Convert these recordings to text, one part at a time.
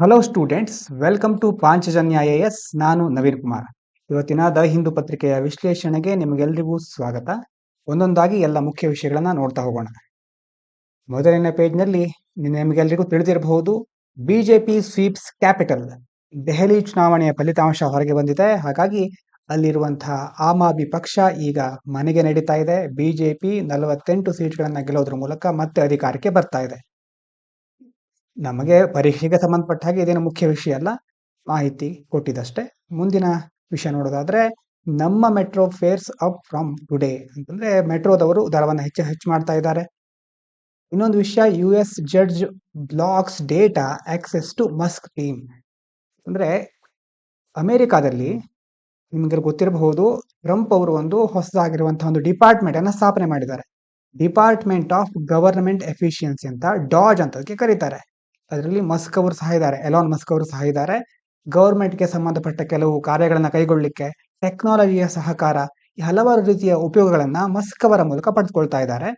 Hello students, welcome to Panchajanya IAS. ನಾನು ನವೀನ್ ಕುಮಾರ್. ಇವತ್ತಿನ the Hindu ಪತ್ರಿಕೆಯ ವಿಶ್ಲೇಷಣೆಗೆ ನಿಮಗೆಲ್ಲರಿಗೂ ಸ್ವಾಗತ. ಒಂದೊಂದಾಗಿ ಎಲ್ಲ ಮುಖ್ಯ ವಿಷಯಗಳನ್ನ ನೋಡ್ತಾ ಹೋಗೋಣ. ಮೊದಲನೇ ಪೇಜ್ನಲ್ಲಿ ನಿಮಗೆಲ್ಲರಿಗೂ ತಿಳಿದಿರಬಹುದು, ಬಿಜೆಪಿ ಸ್ವೀಪ್ಸ್ ಕ್ಯಾಪಿಟಲ್. ದೆಹಲಿ ಚುನಾವಣೆಯ ಫಲಿತಾಂಶ ಹೊರಗೆ ಬಂದಿದೆ. ಹಾಗಾಗಿ ಅಲ್ಲಿರುವಂತಹ ಆಮ್ ಆದ್ಮಿ ಪಕ್ಷ ಈಗ ಮನೆಗೆ ನಡೀತಾ ಇದೆ. ಬಿಜೆಪಿ 48 ಸೀಟ್ಗಳನ್ನ ಗೆಲ್ಲೋದ್ರ ಮೂಲಕ ಮತ್ತೆ ಅಧಿಕಾರಕ್ಕೆ ಬರ್ತಾ ಇದೆ. ನಮಗೆ ಪರೀಕ್ಷೆಗೆ ಸಂಬಂಧಪಟ್ಟ ಹಾಗೆ ಇದೇನು ಮುಖ್ಯ ವಿಷಯ ಅಲ್ಲ, ಮಾಹಿತಿ ಕೊಟ್ಟಿದ್ದಷ್ಟೇ. ಮುಂದಿನ ವಿಷಯ ನೋಡೋದಾದ್ರೆ, ನಮ್ಮ metro fares up from today ಅಂತಂದ್ರೆ ಮೆಟ್ರೋದವರು ದರವನ್ನು ಹೆಚ್ಚು ಮಾಡ್ತಾ ಇದ್ದಾರೆ. ಇನ್ನೊಂದು ವಿಷಯ, US judge blocks data access to Musk team. ಅಂದ್ರೆ ಅಮೆರಿಕಾದಲ್ಲಿ ನಿಮಗೆ ಗೊತ್ತಿರಬಹುದು, ಟ್ರಂಪ್ ಅವರು ಒಂದು ಹೊಸದಾಗಿರುವಂತಹ ಒಂದು ಡಿಪಾರ್ಟ್ಮೆಂಟ್ ಅನ್ನ ಸ್ಥಾಪನೆ ಮಾಡಿದ್ದಾರೆ. ಡಿಪಾರ್ಟ್ಮೆಂಟ್ ಆಫ್ ಗವರ್ನಮೆಂಟ್ ಎಫಿಷಿಯನ್ಸಿ ಅಂತ, ಡಾಜ್ ಅಂತ ಕರೀತಾರೆ. ಅದರಲ್ಲಿ ಮಸ್ಕ್ ಅವರು ಸಹ ಇದ್ದಾರೆ, ಎಲಾನ್ ಮಸ್ಕ್ ಅವರು ಸಹ ಇದ್ದಾರೆ. ಗವರ್ಮೆಂಟ್ಗೆ ಸಂಬಂಧಪಟ್ಟ ಕೆಲವು ಕಾರ್ಯಗಳನ್ನ ಕೈಗೊಳ್ಳಲಿಕ್ಕೆ ಟೆಕ್ನಾಲಜಿಯ ಸಹಕಾರ, ಈ ಹಲವಾರು ರೀತಿಯ ಉಪಯೋಗಗಳನ್ನ ಮಸ್ಕ್ ಅವರ ಮೂಲಕ ಪಡೆದುಕೊಳ್ತಾ ಇದ್ದಾರೆ.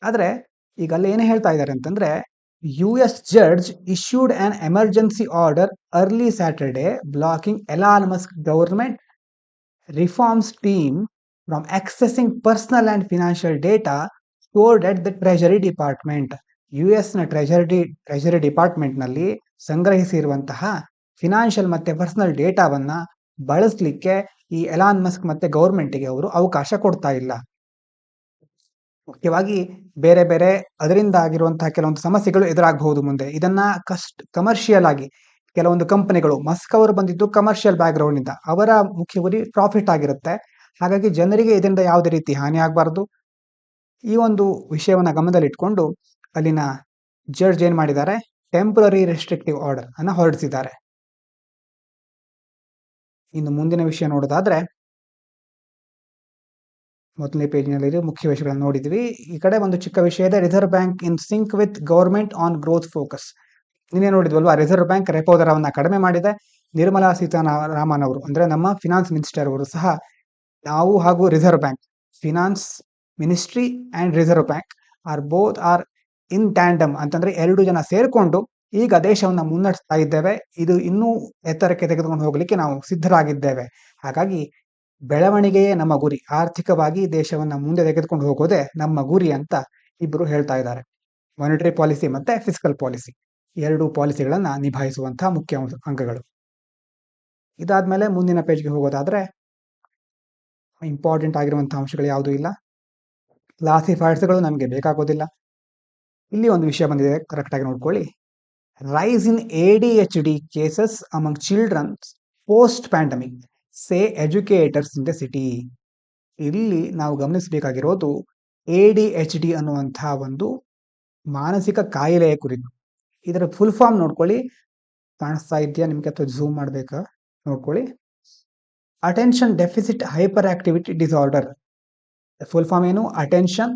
ಆದ್ರೆ ಈಗ ಅಲ್ಲಿ ಏನು ಹೇಳ್ತಾ ಇದ್ದಾರೆ ಅಂತಂದ್ರೆ, US judge issued on emergency order early Saturday blocking Elon Musk government reforms team from accessing personal and financial data stored at the treasury department. US ನ ಟ್ರೆಜರಿ ಡಿಪಾರ್ಟ್ಮೆಂಟ್ ನಲ್ಲಿ ಸಂಗ್ರಹಿಸಿರುವಂತಹ ಫಿನಾನ್ಷಿಯಲ್ ಮತ್ತೆ ಪರ್ಸನಲ್ ಡೇಟಾವನ್ನ ಬಳಸಲಿಕ್ಕೆ ಈ ಎಲಾನ್ ಮಸ್ಕ್ ಮತ್ತೆ ಗವರ್ಮೆಂಟ್ಗೆ ಅವರು ಅವಕಾಶ ಕೊಡ್ತಾ ಇಲ್ಲ. ಮುಖ್ಯವಾಗಿ ಬೇರೆ ಬೇರೆ ಅದರಿಂದ ಆಗಿರುವಂತಹ ಕೆಲವೊಂದು ಸಮಸ್ಯೆಗಳು ಎದುರಾಗಬಹುದು ಮುಂದೆ. ಇದನ್ನ ಕಮರ್ಷಿಯಲ್ ಆಗಿ ಕೆಲವೊಂದು ಕಂಪನಿಗಳು, ಮಸ್ಕ್ ಅವರು ಬಂದಿದ್ದು ಕಮರ್ಷಿಯಲ್ ಬ್ಯಾಕ್ ಗ್ರೌಂಡ್ ನಿಂದ, ಅವರ ಮುಖ್ಯ ಗುರಿ ಪ್ರಾಫಿಟ್ ಆಗಿರುತ್ತೆ. ಹಾಗಾಗಿ ಜನರಿಗೆ ಇದರಿಂದ ಯಾವುದೇ ರೀತಿ ಹಾನಿ ಆಗಬಾರದು. ಈ ಒಂದು ವಿಷಯವನ್ನ ಗಮನದಲ್ಲಿಟ್ಕೊಂಡು ಅಲ್ಲಿನ ಜಡ್ಜ್ ಏನ್ ಮಾಡಿದ್ದಾರೆ, ಟೆಂಪರರಿ ರೆಸ್ಟ್ರಿಕ್ಟಿವ್ ಆರ್ಡರ್ ಅನ್ನ ಹೊರಡಿಸಿದ್ದಾರೆ. ಇನ್ನು ಮುಂದಿನ ವಿಷಯ ನೋಡೋದಾದ್ರೆ, ಮೊದಲನೇ ಪೇಜ್ನಲ್ಲಿ ಮುಖ್ಯ ವಿಷಯಗಳನ್ನು ನೋಡಿದ್ವಿ. ಈ ಕಡೆ ಒಂದು ಚಿಕ್ಕ ವಿಷಯ ಇದೆ, Reserve Bank in sync with government on growth focus. ನಿನ್ನೆ ನೋಡಿದ್ವಲ್ವಾ, ರಿಸರ್ವ್ ಬ್ಯಾಂಕ್ ರೆಪೋ ದರವನ್ನ ಕಡಿಮೆ ಮಾಡಿದೆ. ನಿರ್ಮಲಾ ಸೀತಾರಾಮನ್ ಅವರು ಅಂದ್ರೆ ನಮ್ಮ ಫಿನಾನ್ಸ್ ಮಿನಿಸ್ಟರ್ ಅವರು ಸಹ, ನಾವು ಹಾಗೂ Reserve Bank, finance ministry and Reserve Bank are in tandem ಅಂತಂದ್ರೆ ಎರಡು ಜನ ಸೇರ್ಕೊಂಡು ಈಗ ದೇಶವನ್ನ ಮುನ್ನಡೆಸ್ತಾ ಇದ್ದೇವೆ. ಇದು ಇನ್ನೂ ಎತ್ತರಕ್ಕೆ ತೆಗೆದುಕೊಂಡು ಹೋಗ್ಲಿಕ್ಕೆ ನಾವು ಸಿದ್ಧರಾಗಿದ್ದೇವೆ. ಹಾಗಾಗಿ ಬೆಳವಣಿಗೆಯೇ ನಮ್ಮ ಗುರಿ, ಆರ್ಥಿಕವಾಗಿ ದೇಶವನ್ನ ಮುಂದೆ ತೆಗೆದುಕೊಂಡು ಹೋಗೋದೇ ನಮ್ಮ ಗುರಿ ಅಂತ ಇಬ್ರು ಹೇಳ್ತಾ ಇದ್ದಾರೆ. ಮಾನಿಟರಿ ಪಾಲಿಸಿ ಮತ್ತೆ ಫಿಸ್ಕಲ್ ಪಾಲಿಸಿ, ಎರಡು ಪಾಲಿಸಿಗಳನ್ನ ನಿಭಾಯಿಸುವಂತಹ ಮುಖ್ಯ ಅಂಗಗಳು. ಇದಾದ್ಮೇಲೆ ಮುಂದಿನ ಪೇಜ್ಗೆ ಹೋಗೋದಾದ್ರೆ, ಇಂಪಾರ್ಟೆಂಟ್ ಆಗಿರುವಂತಹ ಅಂಶಗಳು ಯಾವುದೂ ಇಲ್ಲ. ಕ್ಲಾಸಿಫೈಡ್ಸ್ಗಳು ನಮಗೆ ಬೇಕಾಗೋದಿಲ್ಲ. ಇಲ್ಲಿ ಒಂದು ವಿಷಯ ಬಂದಿದೆ, ಕರೆಕ್ಟ್ ಆಗಿ ನೋಡ್ಕೊಳ್ಳಿ. Rise in ADHD cases among children post pandemic, say educators in the city. ಇಲ್ಲಿ ನಾವು ಗಮನಿಸಬೇಕಾಗಿರೋದು ADHD ಅನ್ನುವಂತಹ ಒಂದು ಮಾನಸಿಕ ಕಾಯಿಲೆಯ ಕುರಿತು. ಇದರ ಫುಲ್ ಫಾರ್ಮ್ ನೋಡ್ಕೊಳ್ಳಿ, ಕಾಣಿಸ್ತಾ ಇದೆಯಾ ನಿಮ್ಗೆ ಅಥವಾ ಝೂಮ್ ಮಾಡ್ಬೇಕಾ ನೋಡ್ಕೊಳ್ಳಿ. Attention deficit hyper activity disorder. Full form ಏನು? Attention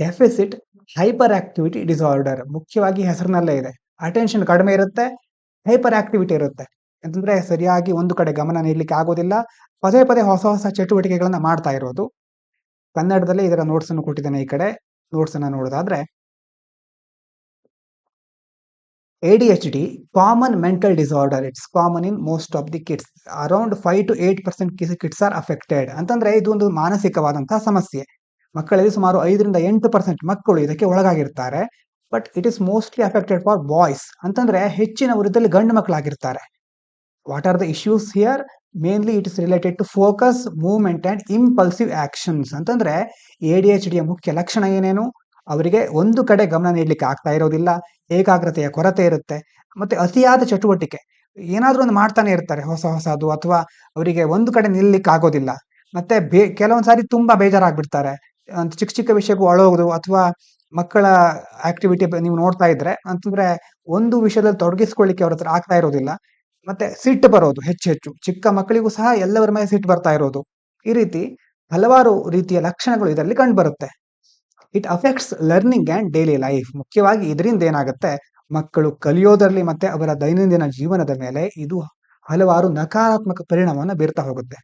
deficit hyper activity disorder. ಮುಖ್ಯವಾಗಿ ಹೆಸರಿನಲ್ಲೇ ಇದೆ, ಅಟೆನ್ಷನ್ ಕಡಿಮೆ ಇರುತ್ತೆ, ಹೈಪರ್ ಆಕ್ಟಿವಿಟಿ ಇರುತ್ತೆ. ಅಂತಂದ್ರೆ ಸರಿಯಾಗಿ ಒಂದು ಕಡೆ ಗಮನ ನೀಡಲಿಕ್ಕೆ ಆಗೋದಿಲ್ಲ, ಪದೇ ಪದೇ ಹೊಸ ಹೊಸ ಚಟುವಟಿಕೆಗಳನ್ನ ಮಾಡ್ತಾ ಇರೋದು. ಕನ್ನಡದಲ್ಲಿ ಇದರ ನೋಟ್ಸ್ ಅನ್ನು ಕೊಟ್ಟಿದ್ದೇನೆ. ಈ ಕಡೆ ನೋಟ್ಸ್ ಅನ್ನ ನೋಡೋದಾದ್ರೆ, ADHD common mental disorder, it's common in most of the kids, around 5 to 8% kids are affected. ಅಂತಂದ್ರೆ ಇದು ಒಂದು ಮಾನಸಿಕವಾದಂತಹ ಸಮಸ್ಯೆ. ಮಕ್ಕಳಲ್ಲಿ ಸುಮಾರು 5 to 8% ಮಕ್ಕಳು ಇದಕ್ಕೆ ಒಳಗಾಗಿರ್ತಾರೆ. But it is mostly affected for boys. ಅಂತಂದ್ರೆ ಹೆಚ್ಚಿನವರು ಇದರಲ್ಲಿ ಗಂಡು ಮಕ್ಕಳಾಗಿರ್ತಾರೆ. What are the issues here? Mainly it is related to focus, movement and impulsive actions. ಅಂತಂದ್ರೆ ADHD ಯ ಮುಖ್ಯ ಲಕ್ಷಣ ಏನೇನು? ಅವರಿಗೆ ಒಂದು ಕಡೆ ಗಮನ ನೀಡಲಿಕ್ಕೆ ಆಗ್ತಾ ಇರೋದಿಲ್ಲ, ಏಕಾಗ್ರತೆಯ ಕೊರತೆ ಇರುತ್ತೆ, ಮತ್ತೆ ಅತಿಯಾದ ಚಟುವಟಿಕೆ, ಏನಾದ್ರೂ ಒಂದು ಮಾಡ್ತಾನೆ ಇರ್ತಾರೆ ಹೊಸದು, ಅಥವಾ ಅವರಿಗೆ ಒಂದು ಕಡೆ ನಿಲ್ಲಲಿಕ್ಕೆ ಆಗೋದಿಲ್ಲ. ಮತ್ತೆ ಕೆಲವೊಂದ್ ಸಾರಿ ತುಂಬಾ ಬೇಜಾರಾಗ್ಬಿಡ್ತಾರೆ, ಚಿಕ್ಕ ಚಿಕ್ಕ ವಿಷಯಕ್ಕೂ ಅಳೋದು, ಅಥವಾ ಮಕ್ಕಳ ಆಕ್ಟಿವಿಟಿ ನೀವು ನೋಡ್ತಾ ಇದ್ರೆ ಅಂತಂದ್ರೆ ಒಂದು ವಿಷಯದಲ್ಲಿ ತೊಡಗಿಸ್ಕೊಳ್ಳಿಕ್ಕೆ ಅವ್ರ ಹತ್ರ ಆಗ್ತಾ ಇರೋದಿಲ್ಲ. ಮತ್ತೆ ಸಿಟ್ಟು ಬರೋದು, ಹೆಚ್ಚು ಚಿಕ್ಕ ಮಕ್ಕಳಿಗೂ ಸಹ ಎಲ್ಲವರ ಮೇಲೆ ಸಿಟ್ಟು ಬರ್ತಾ ಇರೋದು. ಈ ರೀತಿ ಹಲವಾರು ರೀತಿಯ ಲಕ್ಷಣಗಳು ಇದರಲ್ಲಿ ಕಂಡು ಬರುತ್ತೆ. It affects learning and daily life. ಮುಖ್ಯವಾಗಿ ಇದರಿಂದ ಏನಾಗುತ್ತೆ, ಮಕ್ಕಳು ಕಲಿಯೋದರಲ್ಲಿ ಮತ್ತೆ ಅವರ ದೈನಂದಿನ ಜೀವನದ ಮೇಲೆ ಇದು ಹಲವಾರು ನಕಾರಾತ್ಮಕ ಪರಿಣಾಮವನ್ನು ಬೀರ್ತಾ ಹೋಗುತ್ತೆ.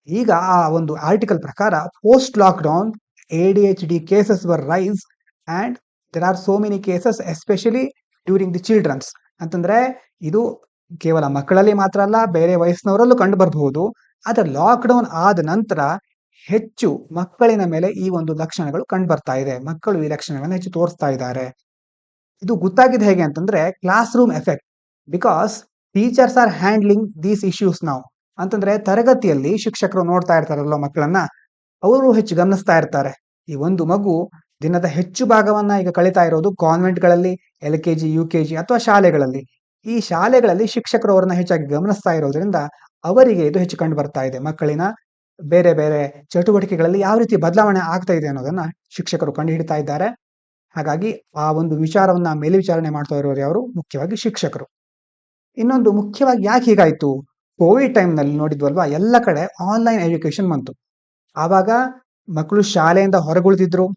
ಈಗ ಆ ಒಂದು ಆರ್ಟಿಕಲ್ ಪ್ರಕಾರ, post lockdown ADHD cases were rise and there are so many cases especially during the children's. ಅಂತಂದ್ರೆ ಇದು ಕೇವಲ ಮಕ್ಕಳಲ್ಲಿ ಮಾತ್ರ ಅಲ್ಲ, ಬೇರೆ ವಯಸ್ಸಿನವರಲ್ಲೂ ಕಂಡು ಬರಬಹುದು. ಆದ್ರೆ ಲಾಕ್ಡೌನ್ ಆದ ನಂತರ ಹೆಚ್ಚು ಮಕ್ಕಳಿನ ಮೇಲೆ ಈ ಒಂದು ಲಕ್ಷಣಗಳು ಕಂಡು ಬರ್ತಾ ಇದೆ. ಮಕ್ಕಳು ಈ ಲಕ್ಷಣಗಳನ್ನು ಹೆಚ್ಚು ತೋರಿಸ್ತಾ ಇದ್ದಾರೆ. ಇದು ಗೊತ್ತಾಗಿದೆ ಹೇಗೆ ಅಂತಂದ್ರೆ class room effect. Because teachers R handling these issues ನಾವು. ಅಂತಂದ್ರೆ ತರಗತಿಯಲ್ಲಿ ಶಿಕ್ಷಕರು ನೋಡ್ತಾ ಇರ್ತಾರಲ್ವ ಮಕ್ಕಳನ್ನ, ಅವರು ಹೆಚ್ಚು ಗಮನಿಸ್ತಾ ಇರ್ತಾರೆ. ಈ ಒಂದು ಮಗು ದಿನದ ಹೆಚ್ಚು ಭಾಗವನ್ನ ಈಗ ಕಳೀತಾ ಇರೋದು ಕಾನ್ವೆಂಟ್ಗಳಲ್ಲಿ, LKG UKG ಅಥವಾ ಶಾಲೆಗಳಲ್ಲಿ. ಈ ಶಾಲೆಗಳಲ್ಲಿ ಶಿಕ್ಷಕರು ಅವರನ್ನ ಹೆಚ್ಚಾಗಿ ಗಮನಿಸ್ತಾ ಇರೋದ್ರಿಂದ ಅವರಿಗೆ ಇದು ಹೆಚ್ಚು ಕಂಡು ಬರ್ತಾ ಇದೆ. ಮಕ್ಕಳಿನ ಬೇರೆ ಬೇರೆ ಚಟುವಟಿಕೆಗಳಲ್ಲಿ ಯಾವ ರೀತಿ ಬದಲಾವಣೆ ಆಗ್ತಾ ಇದೆ ಅನ್ನೋದನ್ನ ಶಿಕ್ಷಕರು ಕಂಡು ಹಿಡಿತಾ ಇದ್ದಾರೆ. ಹಾಗಾಗಿ ಆ ಒಂದು ವಿಚಾರವನ್ನ ಮೇಲ್ವಿಚಾರಣೆ ಮಾಡ್ತಾ ಇರೋರು ಯಾರು? ಮುಖ್ಯವಾಗಿ ಶಿಕ್ಷಕರು. ಇನ್ನೊಂದು ಮುಖ್ಯವಾಗಿ ಯಾಕೆ ಹೀಗಾಯ್ತು? ಕೋವಿಡ್ ಟೈಮ್ನಲ್ಲಿ ನೋಡಿದ್ವಲ್ವಾ, ಎಲ್ಲ ಕಡೆ ಆನ್ಲೈನ್ ಎಜುಕೇಶನ್ ಬಂತು. ಆವಾಗ ಮಕ್ಕಳು ಶಾಲೆಯಿಂದ ಹೊರಗುಳಿದಿದ್ರು,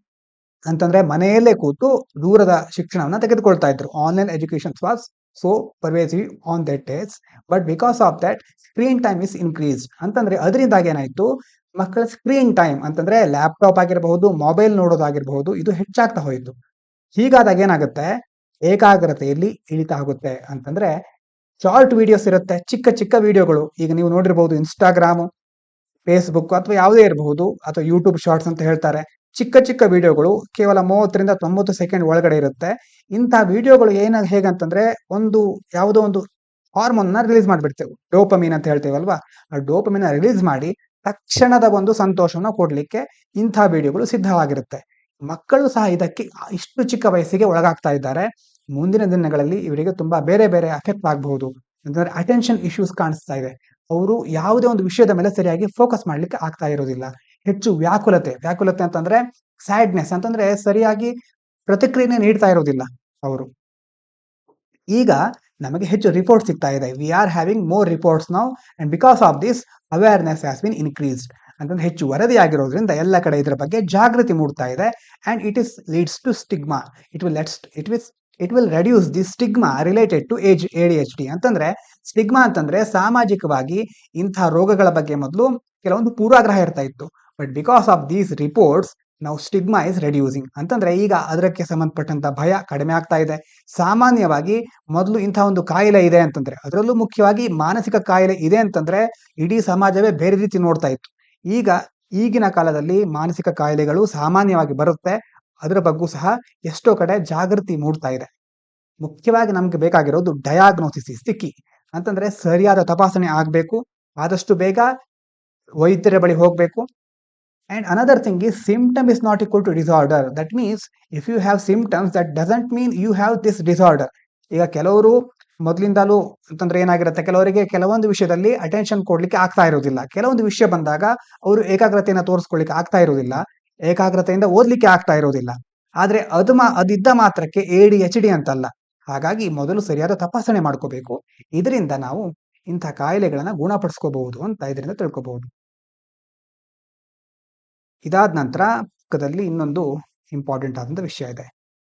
ಅಂತಂದ್ರೆ ಮನೆಯಲ್ಲೇ ಕೂತು ದೂರದ ಶಿಕ್ಷಣವನ್ನ ತೆಗೆದುಕೊಳ್ತಾ ಇದ್ರು. Online education was so pervasive on that days, but because of that screen time is increased. ಅಂತಂದ್ರೆ ಅದರಿಂದಾಗಿ ಏನಾಯ್ತು, ಮಕ್ಕಳ ಸ್ಕ್ರೀನ್ ಟೈಮ್ ಅಂತಂದ್ರೆ ಲ್ಯಾಪ್ಟಾಪ್ ಆಗಿರಬಹುದು, ಮೊಬೈಲ್ ನೋಡೋದಾಗಿರಬಹುದು, ಇದು ಹೆಚ್ಚಾಗ್ತಾ ಹೋಯಿತು. ಹೀಗಾದಾಗ ಏನಾಗುತ್ತೆ, ಏಕಾಗ್ರತೆಯಲ್ಲಿ ಇಳಿತ ಆಗುತ್ತೆ. ಅಂತಂದ್ರೆ ಶಾರ್ಟ್ ವಿಡಿಯೋಸ್ ಇರುತ್ತೆ, ಚಿಕ್ಕ ಚಿಕ್ಕ ವಿಡಿಯೋಗಳು. ಈಗ ನೀವು ನೋಡಿರಬಹುದು ಇನ್ಸ್ಟಾಗ್ರಾಮ್, ಫೇಸ್ಬುಕ್ ಅಥವಾ ಯಾವುದೇ ಇರಬಹುದು, ಅಥವಾ ಯೂಟ್ಯೂಬ್ ಶಾರ್ಟ್ಸ್ ಅಂತ ಹೇಳ್ತಾರೆ. ಚಿಕ್ಕ ಚಿಕ್ಕ ವಿಡಿಯೋಗಳು ಕೇವಲ 30ರಿಂದ 90 ಸೆಕೆಂಡ್ ಒಳಗಡೆ ಇರುತ್ತೆ. ಇಂಥ ವಿಡಿಯೋಗಳು ಹೇಗಂತಂದ್ರೆ ಯಾವುದೋ ಒಂದು ಹಾರ್ಮೋನ್ ರಿಲೀಸ್ ಮಾಡಿಬಿಡ್ತೇವೆ, ಡೋಪಮೀನ್ ಅಂತ ಹೇಳ್ತೇವಲ್ವಾ. ಆ ಡೋಪಮೀನ್ ರಿಲೀಸ್ ಮಾಡಿ ತಕ್ಷಣದ ಒಂದು ಸಂತೋಷವನ್ನ ಕೊಡ್ಲಿಕ್ಕೆ ಇಂಥ ವಿಡಿಯೋಗಳು ಸಿದ್ಧವಾಗಿರುತ್ತೆ. ಮಕ್ಕಳು ಸಹ ಇದಕ್ಕೆ ಇಷ್ಟು ಚಿಕ್ಕ ವಯಸ್ಸಿಗೆ ಒಳಗಾಗ್ತಾ ಇದ್ದಾರೆ. ಮುಂದಿನ ದಿನಗಳಲ್ಲಿ ಇವರಿಗೆ ತುಂಬಾ ಬೇರೆ ಬೇರೆ ಅಫೆಕ್ಟ್ ಆಗಬಹುದು. ಅಂತಂದ್ರೆ ಅಟೆನ್ಷನ್ ಇಶ್ಯೂಸ್ ಕಾಣಿಸ್ತಾ ಇದೆ. ಅವರು ಯಾವುದೇ ಒಂದು ವಿಷಯದ ಮೇಲೆ ಸರಿಯಾಗಿ ಫೋಕಸ್ ಮಾಡ್ಲಿಕ್ಕೆ ಆಗ್ತಾ ಇರೋದಿಲ್ಲ. ಹೆಚ್ಚು ವ್ಯಾಕುಲತೆ ಅಂತಂದ್ರೆ ಸ್ಯಾಡ್ನೆಸ್, ಅಂತಂದ್ರೆ ಸರಿಯಾಗಿ ಪ್ರತಿಕ್ರಿಯೆ ನೀಡ್ತಾ ಇರೋದಿಲ್ಲ ಅವರು. ಈಗ ನಮಗೆ ಹೆಚ್ಚು ರಿಪೋರ್ಟ್ ಸಿಗ್ತಾ ಇದೆ. We are having more reports now, and because of this awareness has been increased. ಅಂತಂದ್ರೆ ಹೆಚ್ಚು ವರದಿ ಆಗಿರೋದ್ರಿಂದ ಎಲ್ಲ ಕಡೆ ಇದರ ಬಗ್ಗೆ ಜಾಗೃತಿ ಮೂಡ್ತಾ ಇದೆ. And it is leads to stigma. It will reduce the stigma related to ADHD. ಅಂತಂದ್ರೆ ಸ್ಟಿಗ್ಮಾ ಅಂತಂದ್ರೆ ಸಾಮಾಜಿಕವಾಗಿ ಇಂತಹ ರೋಗಗಳ ಬಗ್ಗೆ ಮೊದಲು ಕೆಲವೊಂದು ಪೂರ್ವಾಗ್ರಹ ಇರ್ತಾ ಇತ್ತು. But because of these reports ನಾವು ಸ್ಟಿಗ್ಮಾ ಇಸ್ ರೆಡ್ಯೂಸಿಂಗ್. ಅಂತಂದ್ರೆ ಈಗ ಅದಕ್ಕೆ ಸಂಬಂಧಪಟ್ಟಂತ ಭಯ ಕಡಿಮೆ ಆಗ್ತಾ ಇದೆ. ಸಾಮಾನ್ಯವಾಗಿ ಮೊದಲು ಇಂತಹ ಒಂದು ಕಾಯಿಲೆ ಇದೆ ಅಂತಂದ್ರೆ, ಅದರಲ್ಲೂ ಮುಖ್ಯವಾಗಿ ಮಾನಸಿಕ ಕಾಯಿಲೆ ಇದೆ ಅಂತಂದ್ರೆ ಇಡೀ ಸಮಾಜವೇ ಬೇರೆ ರೀತಿ ನೋಡ್ತಾ ಇತ್ತು. ಈಗಿನ ಕಾಲದಲ್ಲಿ ಮಾನಸಿಕ ಕಾಯಿಲೆಗಳು ಸಾಮಾನ್ಯವಾಗಿ ಬರುತ್ತೆ. ಅದರ ಬಗ್ಗೂ ಸಹ ಎಷ್ಟೋ ಕಡೆ ಜಾಗೃತಿ ಮೂಡ್ತಾ ಇದೆ. ಮುಖ್ಯವಾಗಿ ನಮ್ಗೆ ಬೇಕಾಗಿರೋದು ಡಯಾಗ್ನೋಸಿಸ್ ಇಸ್ ದಿ ಕೀ. ಅಂತಂದ್ರೆ ಸರಿಯಾದ ತಪಾಸಣೆ ಆಗ್ಬೇಕು, ಆದಷ್ಟು ಬೇಗ ವೈದ್ಯರ ಬಳಿ ಹೋಗ್ಬೇಕು. And another thing is symptom is not equal to disorder. That means if you have symptoms, that doesn't mean you have this disorder. ಈಗ ಕೆಲವರು ಮೊದಲಿಂದಲೂ ಅಂತಂದ್ರೆ ಏನಾಗಿರುತ್ತೆ, ಕೆಲವರಿಗೆ ಕೆಲವೊಂದು ವಿಷಯದಲ್ಲಿ ಅಟೆನ್ಷನ್ ಕೊಡ್ಲಿಕ್ಕೆ ಆಗ್ತಾ ಇರೋದಿಲ್ಲ. ಕೆಲವೊಂದು ವಿಷಯ ಬಂದಾಗ ಅವರು ಏಕಾಗ್ರತೆಯನ್ನು ತೋರಿಸ್ಕೊಳ್ಳಿಕ್ಕೆ ಆಗ್ತಾ ಇರೋದಿಲ್ಲ, ಏಕಾಗ್ರತೆಯಿಂದ ಓದ್ಲಿಕ್ಕೆ ಆಗ್ತಾ ಇರೋದಿಲ್ಲ. ಆದ್ರೆ ಅದಿದ್ದ ಮಾತ್ರಕ್ಕೆ ADHD ಅಂತಲ್ಲ. ಹಾಗಾಗಿ ಮೊದಲು ಸರಿಯಾದ ತಪಾಸಣೆ ಮಾಡ್ಕೋಬೇಕು. ಇದರಿಂದ ನಾವು ಇಂಥ ಕಾಯಿಲೆಗಳನ್ನ ಗುಣಪಡಿಸ್ಕೋಬಹುದು ಅಂತ ಇದರಿಂದ ತಿಳ್ಕೋಬಹುದು. ಇದಾದ ನಂತರ ಪಕ್ಕದಲ್ಲಿ ಇನ್ನೊಂದು ಇಂಪಾರ್ಟೆಂಟ್ ಆದಂತ ವಿಷಯ ಇದೆ.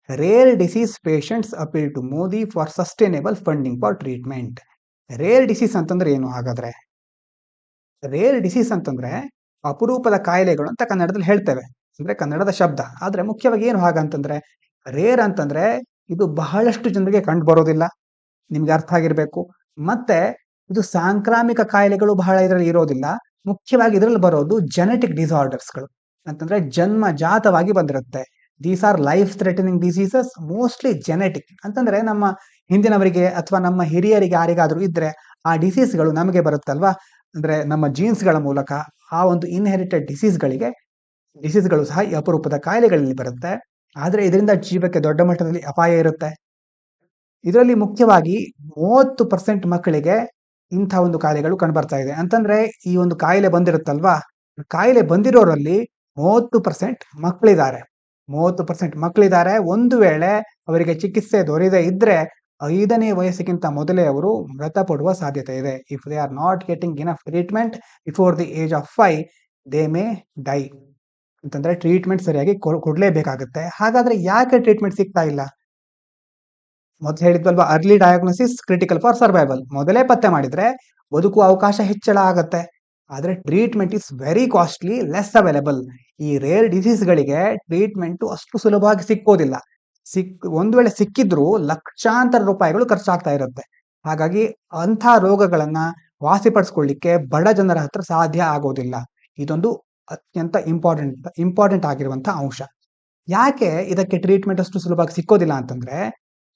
Rare disease patients appeal to Modi for sustainable funding for treatment. Rare disease ಅಂತಂದ್ರೆ ಏನು ಹಾಗಾದ್ರೆ? ರೇರ್ ಡಿಸೀಸ್ ಅಂತಂದ್ರೆ ಅಪರೂಪದ ಕಾಯಿಲೆಗಳು ಅಂತ ಕನ್ನಡದಲ್ಲಿ ಹೇಳ್ತೇವೆ, ಅಂದ್ರೆ ಕನ್ನಡದ ಶಬ್ದ. ಆದ್ರೆ ಮುಖ್ಯವಾಗಿ ಏನು ಹಾಗಂತಂದ್ರೆ, ರೇರ್ ಅಂತಂದ್ರೆ ಇದು ಬಹಳಷ್ಟು ಜನರಿಗೆ ಕಂಡು ಬರೋದಿಲ್ಲ, ನಿಮ್ಗೆ ಅರ್ಥ ಆಗಿರ್ಬೇಕು. ಮತ್ತೆ ಇದು ಸಾಂಕ್ರಾಮಿಕ ಕಾಯಿಲೆಗಳು ಬಹಳ ಇದರಲ್ಲಿ ಇರೋದಿಲ್ಲ. ಮುಖ್ಯವಾಗಿ ಇದರಲ್ಲಿ ಬರೋದು ಜೆನೆಟಿಕ್ ಡಿಸಾರ್ಡರ್ಸ್ಗಳು, ಅಂತಂದ್ರೆ ಜನ್ಮಜಾತವಾಗಿ ಬಂದಿರುತ್ತೆ. These are life threatening diseases, mostly genetic. ಅಂತಂದ್ರೆ ನಮ್ಮ ಹಿಂದಿನವರಿಗೆ ಅಥವಾ ನಮ್ಮ ಹಿರಿಯರಿಗೆ ಯಾರಿಗಾದ್ರೂ ಇದ್ರೆ ಆ ಡಿಸೀಸ್ಗಳು ನಮಗೆ ಬರುತ್ತಲ್ವಾ, ಅಂದ್ರೆ ನಮ್ಮ ಜೀನ್ಸ್ಗಳ ಮೂಲಕ ಆ ಒಂದು ಇನ್ಹೆರಿಟೆಡ್ ಡಿಸೀಸ್ಗಳು ಸಹ ಈ ಅಪರೂಪದ ಕಾಯಿಲೆಗಳಲ್ಲಿ ಬರುತ್ತೆ. ಆದ್ರೆ ಇದರಿಂದ ಜೀವಕ್ಕೆ ದೊಡ್ಡ ಮಟ್ಟದಲ್ಲಿ ಅಪಾಯ ಇರುತ್ತೆ. ಇದರಲ್ಲಿ ಮುಖ್ಯವಾಗಿ 30% ಮಕ್ಕಳಿಗೆ ಇಂಥ ಒಂದು ಕಾಯಿಲೆಗಳು ಕಂಡುಬರ್ತಾ ಇದೆ. ಅಂತಂದ್ರೆ ಈ ಒಂದು ಕಾಯಿಲೆ ಬಂದಿರುತ್ತಲ್ವಾ, ಕಾಯಿಲೆ ಬಂದಿರೋರಲ್ಲಿ 30% ಮಕ್ಕಳಿದ್ದಾರೆ. 30% ಮಕ್ಕಳಿದ್ದಾರೆ. ಒಂದು ವೇಳೆ ಅವರಿಗೆ ಚಿಕಿತ್ಸೆ ದೊರೆಯದೇ ಇದ್ರೆ 5ನೇ ವಯಸ್ಸಿಗಿಂತ ಮೊದಲೇ ಅವರು ಮೃತಪಡುವ ಸಾಧ್ಯತೆ ಇದೆ. If they are not getting enough treatment before the age of 5, they may die. ಅಂತಂದ್ರೆ ಟ್ರೀಟ್ಮೆಂಟ್ ಸರಿಯಾಗಿ ಕೊಡ್ಲೇಬೇಕಾಗುತ್ತೆ. ಹಾಗಾದ್ರೆ ಯಾಕೆ ಟ್ರೀಟ್ಮೆಂಟ್ ಸಿಗ್ತಾ ಇಲ್ಲ? ಮೊದಲು ಹೇಳಿದ್ವಲ್ವಾ, early diagnosis critical for survival. ಮೊದಲೇ ಪತ್ತೆ ಮಾಡಿದ್ರೆ ಬದುಕುವ ಅವಕಾಶ ಹೆಚ್ಚಳ ಆಗತ್ತೆ. ಆದ್ರೆ treatment is very costly, less available. ಈ ರೇರ್ ಡಿಸೀಸ್ಗಳಿಗೆ ಟ್ರೀಟ್ಮೆಂಟ್ ಅಷ್ಟು ಸುಲಭವಾಗಿ ಸಿಕ್ಕೋದಿಲ್ಲ. ಒಂದು ವೇಳೆ ಸಿಕ್ಕಿದ್ರೂ ಲಕ್ಷಾಂತರ ರೂಪಾಯಿಗಳು ಖರ್ಚಾಗ್ತಾ ಇರುತ್ತೆ. ಹಾಗಾಗಿ ಅಂಥ ರೋಗಗಳನ್ನ ವಾಸಿಪಡಿಸ್ಕೊಳ್ಳಿಕ್ಕೆ ಬಡ ಜನರ ಹತ್ರ ಸಾಧ್ಯ ಆಗೋದಿಲ್ಲ. ಇದೊಂದು ಅತ್ಯಂತ ಇಂಪಾರ್ಟೆಂಟ್ ಆಗಿರುವಂಥ ಅಂಶ. ಯಾಕೆ ಇದಕ್ಕೆ ಟ್ರೀಟ್ಮೆಂಟ್ ಅಷ್ಟು ಸುಲಭವಾಗಿ ಸಿಕ್ಕೋದಿಲ್ಲ ಅಂತಂದ್ರೆ,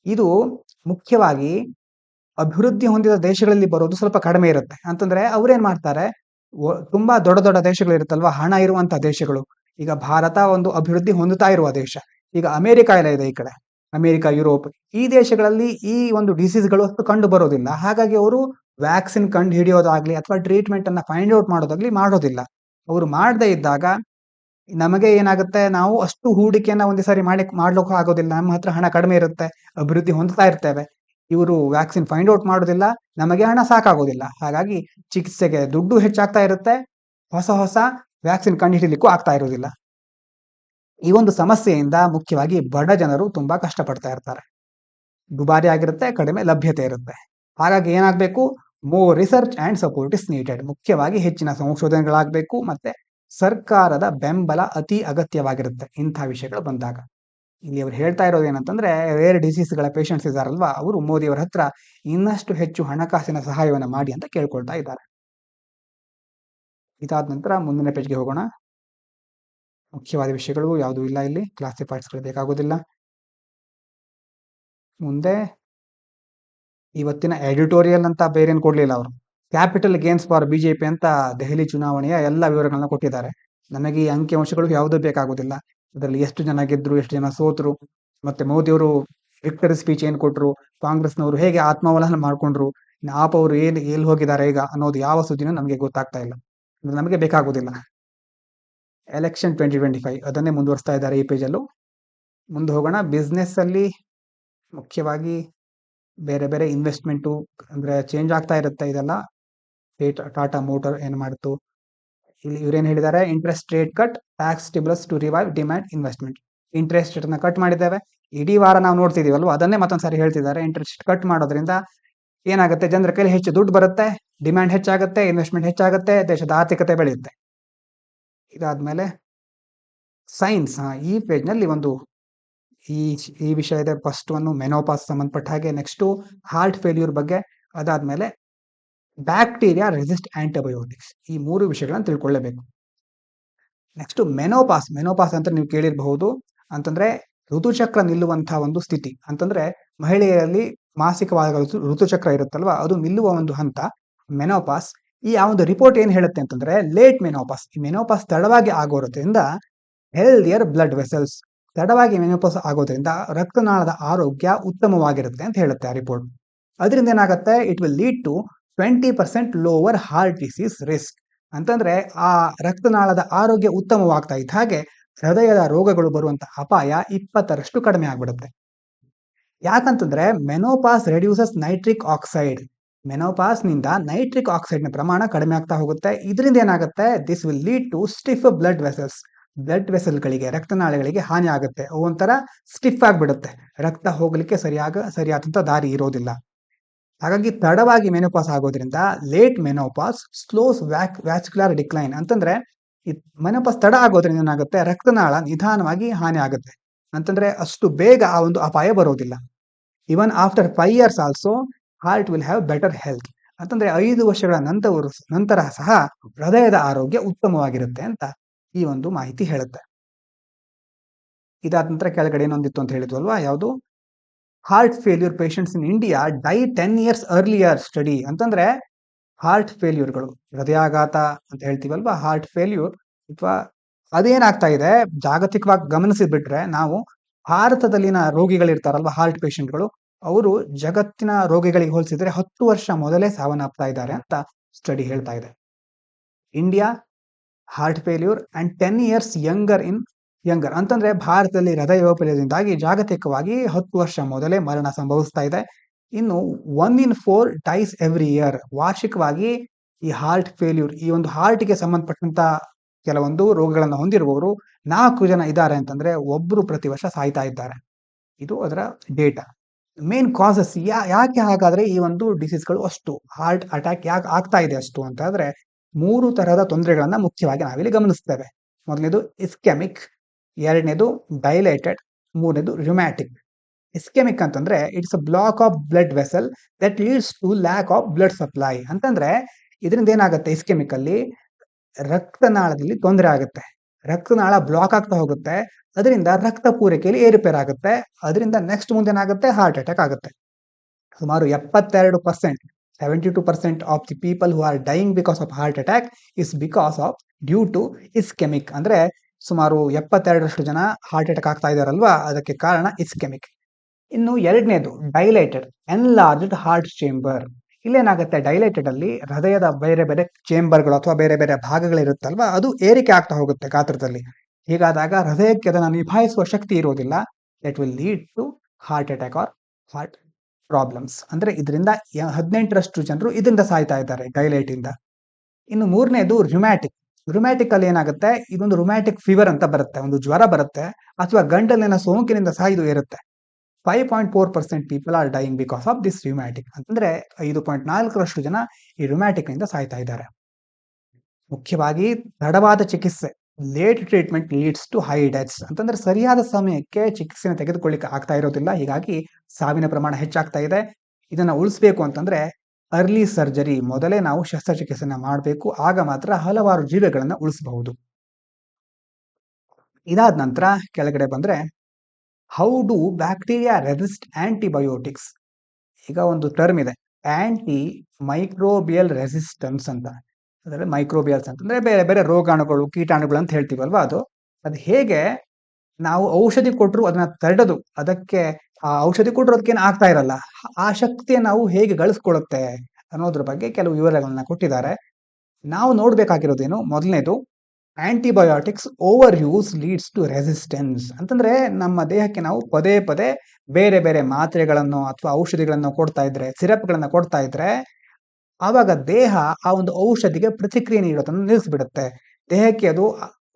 ಇದು ಮುಖ್ಯವಾಗಿ ಅಭಿವೃದ್ಧಿ ಹೊಂದಿದ ದೇಶಗಳಲ್ಲಿ ಬರೋದು ಸ್ವಲ್ಪ ಕಡಿಮೆ ಇರುತ್ತೆ. ಅಂತಂದ್ರೆ ಅವ್ರೇನ್ ಮಾಡ್ತಾರೆ, ತುಂಬಾ ದೊಡ್ಡ ದೊಡ್ಡ ದೇಶಗಳಿರುತ್ತಲ್ವಾ, ಹಣ ಇರುವಂತ ದೇಶಗಳು. ಈಗ ಭಾರತ ಒಂದು ಅಭಿವೃದ್ಧಿ ಹೊಂದುತ್ತಾ ಇರುವ ದೇಶ. ಈಗ ಅಮೆರಿಕ ಎಲ್ಲ ಇದೆ ಈ ಕಡೆ, ಅಮೆರಿಕ, ಯುರೋಪ್. ಈ ದೇಶಗಳಲ್ಲಿ ಈ ಒಂದು ಡಿಸೀಸ್ಗಳು ಅಷ್ಟು ಕಂಡು ಬರೋದಿಲ್ಲ. ಹಾಗಾಗಿ ಅವರು ವ್ಯಾಕ್ಸಿನ್ ಕಂಡು ಹಿಡಿಯೋದಾಗ್ಲಿ ಅಥವಾ ಟ್ರೀಟ್ಮೆಂಟ್ ಅನ್ನ ಫೈಂಡ್ ಔಟ್ ಮಾಡೋದಾಗ್ಲಿ ಮಾಡೋದಿಲ್ಲ. ಅವರು ಮಾಡದೇ ಇದ್ದಾಗ ನಮಗೆ ಏನಾಗುತ್ತೆ, ನಾವು ಅಷ್ಟು ಹೂಡಿಕೆಯನ್ನ ಒಂದೇ ಸಾರಿ ಮಾಡ್ಲಿಕ್ಕೂ ಆಗೋದಿಲ್ಲ. ನಮ್ಮ ಹತ್ರ ಹಣ ಕಡಿಮೆ ಇರುತ್ತೆ, ಅಭಿವೃದ್ಧಿ ಹೊಂದುತ್ತಾ ಇರ್ತೇವೆ. ಇವರು ವ್ಯಾಕ್ಸಿನ್ ಫೈಂಡ್ ಔಟ್ ಮಾಡೋದಿಲ್ಲ, ನಮಗೆ ಹಣ ಸಾಕಾಗೋದಿಲ್ಲ. ಹಾಗಾಗಿ ಚಿಕಿತ್ಸೆಗೆ ದುಡ್ಡು ಹೆಚ್ಚಾಗ್ತಾ ಇರುತ್ತೆ, ಹೊಸ ವ್ಯಾಕ್ಸಿನ್ ಕಂಡುಹಿಡಿಯಲಿಕ್ಕೂ ಆಗ್ತಾ ಇರೋದಿಲ್ಲ. ಈ ಒಂದು ಸಮಸ್ಯೆಯಿಂದ ಮುಖ್ಯವಾಗಿ ಬಡ ಜನರು ತುಂಬಾ ಕಷ್ಟಪಡ್ತಾ ಇರ್ತಾರೆ. ದುಬಾರಿ ಆಗಿರುತ್ತೆ, ಕಡಿಮೆ ಲಭ್ಯತೆ ಇರುತ್ತೆ. ಹಾಗಾಗಿ ಏನಾಗಬೇಕು, more research and support is needed. ಮುಖ್ಯವಾಗಿ ಹೆಚ್ಚಿನ ಸಂಶೋಧನೆಗಳಾಗಬೇಕು, ಮತ್ತೆ ಸರ್ಕಾರದ ಬೆಂಬಲ ಅತಿ ಅಗತ್ಯವಾಗಿರುತ್ತೆ ಇಂಥ ವಿಷಯಗಳು ಬಂದಾಗ. ಇಲ್ಲಿ ಅವ್ರು ಹೇಳ್ತಾ ಇರೋದು ಏನಂತಂದ್ರೆ, ರೇರ್ ಡಿಸೀಸ್ಗಳ ಪೇಷಂಟ್ಸ್ ಇದಾರಲ್ವಾ, ಅವರು ಮೋದಿ ಅವರ ಹತ್ರ ಇನ್ನಷ್ಟು ಹೆಚ್ಚು ಹಣಕಾಸಿನ ಸಹಾಯವನ್ನ ಮಾಡಿ ಅಂತ ಕೇಳ್ಕೊಳ್ತಾ ಇದ್ದಾರೆ. ಇದಾದ ನಂತರ ಮುಂದಿನ ಪೇಜ್ಗೆ ಹೋಗೋಣ. ಮುಖ್ಯವಾದ ವಿಷಯಗಳು ಯಾವುದೂ ಇಲ್ಲ ಇಲ್ಲಿ, ಕ್ಲಾಸಿಫೈಡ್ಸ್ಗಳು ಬೇಕಾಗೋದಿಲ್ಲ. ಮುಂದೆ ಇವತ್ತಿನ ಎಡಿಟೋರಿಯಲ್ ಅಂತ ಬೇರೇನು ಕೊಡ್ಲಿಲ್ಲ ಅವರು. ಕ್ಯಾಪಿಟಲ್ ಗೇನ್ಸ್ ಫಾರ್ ಬಿಜೆಪಿ ಅಂತ ದೆಹಲಿ ಚುನಾವಣೆಯ ಎಲ್ಲ ವಿವರಗಳನ್ನ ಕೊಟ್ಟಿದ್ದಾರೆ. ನನಗೆ ಈ ಅಂಕಿಅಂಶಗಳು ಯಾವುದೂ ಬೇಕಾಗೋದಿಲ್ಲ. ಇದರಲ್ಲಿ ಎಷ್ಟು ಜನ ಗೆದ್ರು, ಎಷ್ಟು ಜನ ಸೋತರು, ಮತ್ತೆ ಮೋದಿ ಅವರು ವಿಕ್ಟರಿ ಸ್ಪೀಚ್ ಏನ್ ಕೊಟ್ರು, ಕಾಂಗ್ರೆಸ್ನವರು ಹೇಗೆ ಆತ್ಮಾವಲೋಕನ ಮಾಡ್ಕೊಂಡ್ರು, ಆಪ್ ಅವರು ಎಲ್ಲಿ ಹೋಗಿದ್ದಾರೆ ಈಗ ಅನ್ನೋದು ಯಾವ ಸುದ್ದಿನೂ ನಮಗೆ ಗೊತ್ತಾಗ್ತಾ ಇಲ್ಲ. ನಮಗೆ ಬೇಕಾಗೋದಿಲ್ಲ. ಎಲೆಕ್ಷನ್ 2025 ಅದನ್ನೇ ಮುಂದುವರಿಸ್ತಾ ಇದ್ದಾರೆ ಈ ಪೇಜಲ್ಲೂ. ಮುಂದೆ ಹೋಗೋಣ. ಬಿಸ್ನೆಸ್ ಅಲ್ಲಿ ಮುಖ್ಯವಾಗಿ ಬೇರೆ ಬೇರೆ ಇನ್ವೆಸ್ಟ್ಮೆಂಟು ಅಂದ್ರೆ ಚೇಂಜ್ ಆಗ್ತಾ ಇರುತ್ತೆ. ಇದೆಲ್ಲ ಟಾಟಾ ಮೋಟರ್ ಏನ್ ಮಾಡ್ತು, ಇಲ್ಲಿ ಇವ್ರೇನ್ ಹೇಳಿದ್ದಾರೆ, interest rate cut, tax stimulus to revive demand investment. Interest rate ನ ಕಟ್ ಮಾಡಿದ್ದೇವೆ, ಇಡೀ ವಾರ ನಾವು ನೋಡ್ತಿದೀವಲ್ವ, ಅದನ್ನೇ ಮತ್ತೊಂದ್ಸಾರಿ ಹೇಳ್ತಿದ್ದಾರೆ. ಇಂಟ್ರೆಸ್ಟ್ ಕಟ್ ಮಾಡೋದ್ರಿಂದ ಏನಾಗುತ್ತೆ, ಜನರ ಕೈಲಿ ಹೆಚ್ಚು ದುಡ್ಡು ಬರುತ್ತೆ, ಡಿಮ್ಯಾಂಡ್ ಹೆಚ್ಚಾಗುತ್ತೆ, ಇನ್ವೆಸ್ಟ್ಮೆಂಟ್ ಹೆಚ್ಚಾಗುತ್ತೆ, ದೇಶದ ಆರ್ಥಿಕತೆ ಬೆಳೆಯುತ್ತೆ. ಇದಾದ್ಮೇಲೆ ಸೈನ್ಸ್, ಈ ಪೇಜ್ ನಲ್ಲಿ ಒಂದು ಈ ವಿಷಯ ಇದೆ. ಫಸ್ಟ್ ಒಂದು ಮೆನೋಪಾಸ್ ಸಂಬಂಧಪಟ್ಟ ಹಾಗೆ, ನೆಕ್ಸ್ಟ್ ಹಾರ್ಟ್ ಫೇಲ್ಯೂರ್ ಬಗ್ಗೆ, ಅದಾದ್ಮೇಲೆ ಬ್ಯಾಕ್ಟೀರಿಯಾ ರೆಸಿಸ್ಟ್ ಆಂಟಿಬಯೋಟಿಕ್ಸ್. ಈ 3 ವಿಷಯಗಳನ್ನ ತಿಳ್ಕೊಳ್ಳೇಬೇಕು. ನೆಕ್ಸ್ಟ್ ಮೆನೋಪಾಸ್ ಅಂತ ನೀವು ಕೇಳಿರಬಹುದು. ಅಂತಂದ್ರೆ ಋತುಚಕ್ರ ನಿಲ್ಲುವಂತಹ ಒಂದು ಸ್ಥಿತಿ. ಅಂತಂದ್ರೆ ಮಹಿಳೆಯರಲ್ಲಿ ಮಾಸಿಕವಾದ ಋತುಚಕ್ರ ಇರುತ್ತಲ್ವಾ, ಅದು ನಿಲ್ಲುವ ಒಂದು ಹಂತ ಮೆನೋಪಾಸ್. ಈ ಆ ಒಂದು ರಿಪೋರ್ಟ್ ಏನ್ ಹೇಳುತ್ತೆ ಅಂತಂದ್ರೆ, ಲೇಟ್ ಮೆನೋಪಾಸ್, ಈ ಮೆನೋಪಾಸ್ ತಡವಾಗಿ ಆಗೋದ್ರಿಂದ ಹೆಲ್ದಿಯರ್ ಬ್ಲಡ್ ವೆಸಲ್ಸ್, ತಡವಾಗಿ ಮೆನೋಪಾಸ್ ಆಗೋದ್ರಿಂದ ರಕ್ತನಾಳದ ಆರೋಗ್ಯ ಉತ್ತಮವಾಗಿರುತ್ತೆ ಅಂತ ಹೇಳುತ್ತೆ ಆ ರಿಪೋರ್ಟ್. ಅದರಿಂದ ಏನಾಗುತ್ತೆ, it will lead to 20% lower heart disease risk. ಅಂತಂದ್ರೆ ಆ ರಕ್ತನಾಳದ ಆರೋಗ್ಯ ಉತ್ತಮವಾಗ್ತಾ ಇದ್ದ ಹಾಗೆ ಹೃದಯದ ರೋಗಗಳು ಬರುವಂತ ಅಪಾಯ 20% ಕಡಿಮೆ ಆಗ್ಬಿಡುತ್ತೆ. ಯಾಕಂತಂದ್ರೆ menopause reduces nitric oxide. Menopause ನಿಂದ ನೈಟ್ರಿಕ್ ಆಕ್ಸೈಡ್ ನ ಪ್ರಮಾಣ ಕಡಿಮೆ ಆಗ್ತಾ ಹೋಗುತ್ತೆ. ಇದರಿಂದ ಏನಾಗುತ್ತೆ, this will lead to stiff blood vessels. Blood ವೆಸಲ್ಗಳಿಗೆ, ರಕ್ತನಾಳಗಳಿಗೆ ಹಾನಿ ಆಗುತ್ತೆ. ಅವು ಒಂಥರ ಸ್ಟಿಫ್ ಆಗಿಬಿಡುತ್ತೆ, ರಕ್ತ ಹೋಗ್ಲಿಕ್ಕೆ ಸರಿಯಾದಂತ ದಾರಿ ಇರೋದಿಲ್ಲ. ಹಾಗಾಗಿ ತಡವಾಗಿ ಮೆನೋಪಾಸ್ ಆಗೋದ್ರಿಂದ ಲೇಟ್ ಮೆನೋಪಾಸ್ ಸ್ಲೋಸ್ ವ್ಯಾಸ್ಕ್ಯುಲರ್ ಡಿಕ್ಲೈನ್. ಅಂತಂದ್ರೆ ಮೆನೋಪಾಸ್ ತಡ ಆಗೋದ್ರಿಂದ ಏನಾಗುತ್ತೆ, ರಕ್ತನಾಳ ನಿಧಾನವಾಗಿ ಹಾನಿ ಆಗುತ್ತೆ. ಅಂತಂದ್ರೆ ಅಷ್ಟು ಬೇಗ ಆ ಒಂದು ಅಪಾಯ ಬರೋದಿಲ್ಲ. ಇವನ್ after 5 years also heart will have better health. ಅಂತಂದ್ರೆ 5 ವರ್ಷಗಳ ನಂತರ ಸಹ ಹೃದಯದ ಆರೋಗ್ಯ ಉತ್ತಮವಾಗಿರುತ್ತೆ ಅಂತ ಈ ಒಂದು ಮಾಹಿತಿ ಹೇಳುತ್ತೆ. ಇದಾದ ನಂತರ ಕೆಳಗಡೆ ಏನೊಂದಿತ್ತು ಅಂತ ಹೇಳಿದ್ವಲ್ವಾ, ಯಾವುದು, heart failure patients in India die 10 years earlier study. ಅಂತಂದ್ರೆ ಹಾರ್ಟ್ ಫೇಲ್ಯೂರ್ಗಳು, ಹೃದಯಾಘಾತ ಅಂತ ಹೇಳ್ತೀವಲ್ವಾ, ಹಾರ್ಟ್ ಫೇಲ್ಯೂರ್ ಅಥವಾ ಅದೇನಾಗ್ತಾ ಇದೆ, ಜಾಗತಿಕವಾಗಿ ಗಮನಿಸಿಬಿಟ್ರೆ ನಾವು ಭಾರತದಲ್ಲಿನ ರೋಗಿಗಳಿರ್ತಾರಲ್ವಾ, ಹಾರ್ಟ್ ಪೇಷಂಟ್ಗಳು, ಅವರು ಜಗತ್ತಿನ ರೋಗಿಗಳಿಗೆ ಹೋಲಿಸಿದ್ರೆ 10 ವರ್ಷ ಮೊದಲೇ ಸಾವನ್ನಪ್ತಾ ಇದ್ದಾರೆ ಅಂತ ಸ್ಟಡಿ ಹೇಳ್ತಾ ಇದೆ. India heart failure and 10 years younger ಅಂತಂದ್ರೆ ಭಾರತದಲ್ಲಿ ಹೃದಯ ವೈಫಲ್ಯದಿಂದಾಗಿ ಜಾಗತಿಕವಾಗಿ 10 ವರ್ಷ ಮೊದಲೇ ಮರಣ ಸಂಭವಿಸ್ತಾ ಇದೆ. ಇನ್ನು 1 in 4 ಡೈಸ್ ಎವ್ರಿ ಇಯರ್. ವಾರ್ಷಿಕವಾಗಿ ಈ ಹಾರ್ಟ್ ಫೇಲ್ಯೂರ್, ಈ ಒಂದು ಹಾರ್ಟ್ಗೆ ಸಂಬಂಧಪಟ್ಟಂತ ಕೆಲವೊಂದು ರೋಗಗಳನ್ನು ಹೊಂದಿರುವವರು 4 ಜನ ಇದ್ದಾರೆ ಅಂತಂದ್ರೆ ಒಬ್ರು ಪ್ರತಿ ವರ್ಷ ಸಾಯ್ತಾ ಇದ್ದಾರೆ. ಇದು ಅದರ ಡೇಟಾ. ಮೇನ್ ಕಾಸಸ್, ಯಾಕೆ ಹಾಗಾದ್ರೆ ಈ ಒಂದು ಡಿಸೀಸ್ಗಳು ಅಷ್ಟು, ಹಾರ್ಟ್ ಅಟ್ಯಾಕ್ ಯಾಕೆ ಆಗ್ತಾ ಇದೆ ಅಷ್ಟು ಅಂತ ಆದ್ರೆ 3 ತರಹದ ತೊಂದರೆಗಳನ್ನ ಮುಖ್ಯವಾಗಿ ನಾವಿಲ್ಲಿ ಗಮನಿಸ್ತೇವೆ. ಮೊದಲನೇದು ಇಸ್ಕೆಮಿಕ್, ಎರಡನೇದು ಡೈಲೇಟೆಡ್, ಮೂರನೇದು ರುಮ್ಯಾಟಿಕ್. ಇಸ್ಕೆಮಿಕ್ ಅಂತಂದ್ರೆ it's a block of blood vessel that leads to lack of blood supply ಅಂತಂದ್ರೆ ಇದರಿಂದ ಏನಾಗುತ್ತೆ ಇಸ್ಕೆಮಿಕ್ ಅಲ್ಲಿ ರಕ್ತನಾಳದಲ್ಲಿ ತೊಂದರೆ ಆಗುತ್ತೆ. ರಕ್ತನಾಳ ಬ್ಲಾಕ್ ಆಗ್ತಾ ಹೋಗುತ್ತೆ. ಅದರಿಂದ ರಕ್ತ ಪೂರೈಕೆಯಲ್ಲಿ ಏರುಪೇರಾಗುತ್ತೆ. ಅದರಿಂದ ನೆಕ್ಸ್ಟ್ ಮುಂದೆ ಏನಾಗುತ್ತೆ ಹಾರ್ಟ್ ಅಟ್ಯಾಕ್ ಆಗುತ್ತೆ. ಸುಮಾರು 72% 72% of the people who are dying because of heart attack is because of due to ischemic. ಅಂದ್ರೆ ಸುಮಾರು 72% ಜನ ಹಾರ್ಟ್ ಅಟ್ಯಾಕ್ ಆಗ್ತಾ ಇದಾರಲ್ವಾ, ಅದಕ್ಕೆ ಕಾರಣ ಇಸ್ಕೆಮಿಕ್. ಇನ್ನು ಎರಡನೇದು ಡೈಲೇಟೆಡ್ ಎನ್ಲಾರ್ಜ್ಡ್ ಹಾರ್ಟ್ ಚೇಂಬರ್. ಇಲ್ಲೇನಾಗುತ್ತೆ ಡೈಲೇಟೆಡ್ ಅಲ್ಲಿ ಹೃದಯದ ಬೇರೆ ಬೇರೆ ಚೇಂಬರ್ಗಳು ಅಥವಾ ಬೇರೆ ಬೇರೆ ಭಾಗಗಳಿರುತ್ತಲ್ವಾ, ಅದು ಏರಿಕೆ ಆಗ್ತಾ ಹೋಗುತ್ತೆ ಗಾತ್ರದಲ್ಲಿ. ಹೀಗಾದಾಗ ಹೃದಯಕ್ಕೆ ಅದನ್ನು ನಿಭಾಯಿಸುವ ಶಕ್ತಿ ಇರೋದಿಲ್ಲ. It will lead to heart attack or heart problems. ಅಂದ್ರೆ ಇದರಿಂದ 18% ಜನರು ಇದರಿಂದ ಸಾಯ್ತಾ ಇದ್ದಾರೆ ಡೈಲೇಟ್ ಇಂದ. ಇನ್ನು ಮೂರನೇದು ರುಮ್ಯಾಟಿಕ್. ರುಮ್ಯಾಟಿಕ್ ಅಲ್ಲಿ ಏನಾಗುತ್ತೆ, ಇದೊಂದು ರುಮ್ಯಾಟಿಕ್ ಫೀವರ್ ಅಂತ ಬರುತ್ತೆ, ಒಂದು ಜ್ವರ ಬರುತ್ತೆ ಅಥವಾ ಗಂಟಲಿನ ಸೋಂಕಿನಿಂದ ಸಹ ಇದು ಇರುತ್ತೆ. 5.4% people are dying because of this rheumatic. ಅಂತಂದ್ರೆ 5.4% ಜನ ಈ ರುಮ್ಯಾಟಿಕ್ ನಿಂದ ಸಾಯ್ತಾ ಇದ್ದಾರೆ. ಮುಖ್ಯವಾಗಿ ತಡವಾದ ಚಿಕಿತ್ಸೆ late treatment leads to high deaths. ಅಂತಂದ್ರೆ ಸರಿಯಾದ ಸಮಯಕ್ಕೆ ಚಿಕಿತ್ಸೆನ ತೆಗೆದುಕೊಳ್ಳಿಕ್ಕೆ ಆಗ್ತಾ ಇರೋದಿಲ್ಲ, ಹೀಗಾಗಿ ಸಾವಿನ ಪ್ರಮಾಣ ಹೆಚ್ಚಾಗ್ತಾ ಇದೆ. ಇದನ್ನ ಉಳಿಸ್ಬೇಕು ಅಂತಂದ್ರೆ ಅರ್ಲಿ ಸರ್ಜರಿ, ಮೊದಲೇ ನಾವು ಶಸ್ತ್ರಚಿಕಿತ್ಸೆನ ಮಾಡಬೇಕು. ಆಗ ಮಾತ್ರ ಹಲವಾರು ಜೀವಗಳನ್ನ ಉಳಿಸಬಹುದು. ಇದಾದ ನಂತರ ಕೆಳಗಡೆ ಬಂದ್ರೆ how do bacteria resist antibiotics. ಈಗ ಒಂದು ಟರ್ಮ್ ಇದೆ ಆಂಟಿ ಮೈಕ್ರೋಬಿಯಲ್ ರೆಸಿಸ್ಟೆನ್ಸ್ ಅಂತ. ಅಂದ್ರೆ ಮೈಕ್ರೋಬಿಯಲ್ಸ್ ಅಂತಂದ್ರೆ ಬೇರೆ ಬೇರೆ ರೋಗಾಣುಗಳು ಕೀಟಾಣುಗಳು ಅಂತ ಹೇಳ್ತೀವಲ್ವಾ, ಅದು ಹೇಗೆ ನಾವು ಔಷಧಿ ಕೊಟ್ಟರು ಅದನ್ನ ತಡೆದು ಅದಕ್ಕೆ ಆ ಔಷಧಿ ಕೊಟ್ಟರು ಅದಕ್ಕೇನು ಆಗ್ತಾ ಇರಲ್ಲ, ಆ ಶಕ್ತಿಯನ್ನು ನಾವು ಹೇಗೆ ಗಳಿಸ್ಕೊಳ್ಳುತ್ತೆ ಅನ್ನೋದ್ರ ಬಗ್ಗೆ ಕೆಲವು ವಿವರಗಳನ್ನ ಕೊಟ್ಟಿದ್ದಾರೆ. ನಾವು ನೋಡ್ಬೇಕಾಗಿರೋದೇನು, ಮೊದಲನೇದು antibiotics overuse leads to resistance. ಅಂತಂದ್ರೆ ನಮ್ಮ ದೇಹಕ್ಕೆ ನಾವು ಪದೇ ಪದೇ ಬೇರೆ ಬೇರೆ ಮಾತ್ರೆಗಳನ್ನು ಅಥವಾ ಔಷಧಿಗಳನ್ನು ಕೊಡ್ತಾ ಇದ್ರೆ, ಸಿರಪ್ಗಳನ್ನ ಕೊಡ್ತಾ ಇದ್ರೆ, ಆವಾಗ ದೇಹ ಆ ಒಂದು ಔಷಧಿಗೆ ಪ್ರತಿಕ್ರಿಯೆ ನೀಡೋದನ್ನು ನಿಲ್ಲಿಸ್ಬಿಡುತ್ತೆ. ದೇಹಕ್ಕೆ ಅದು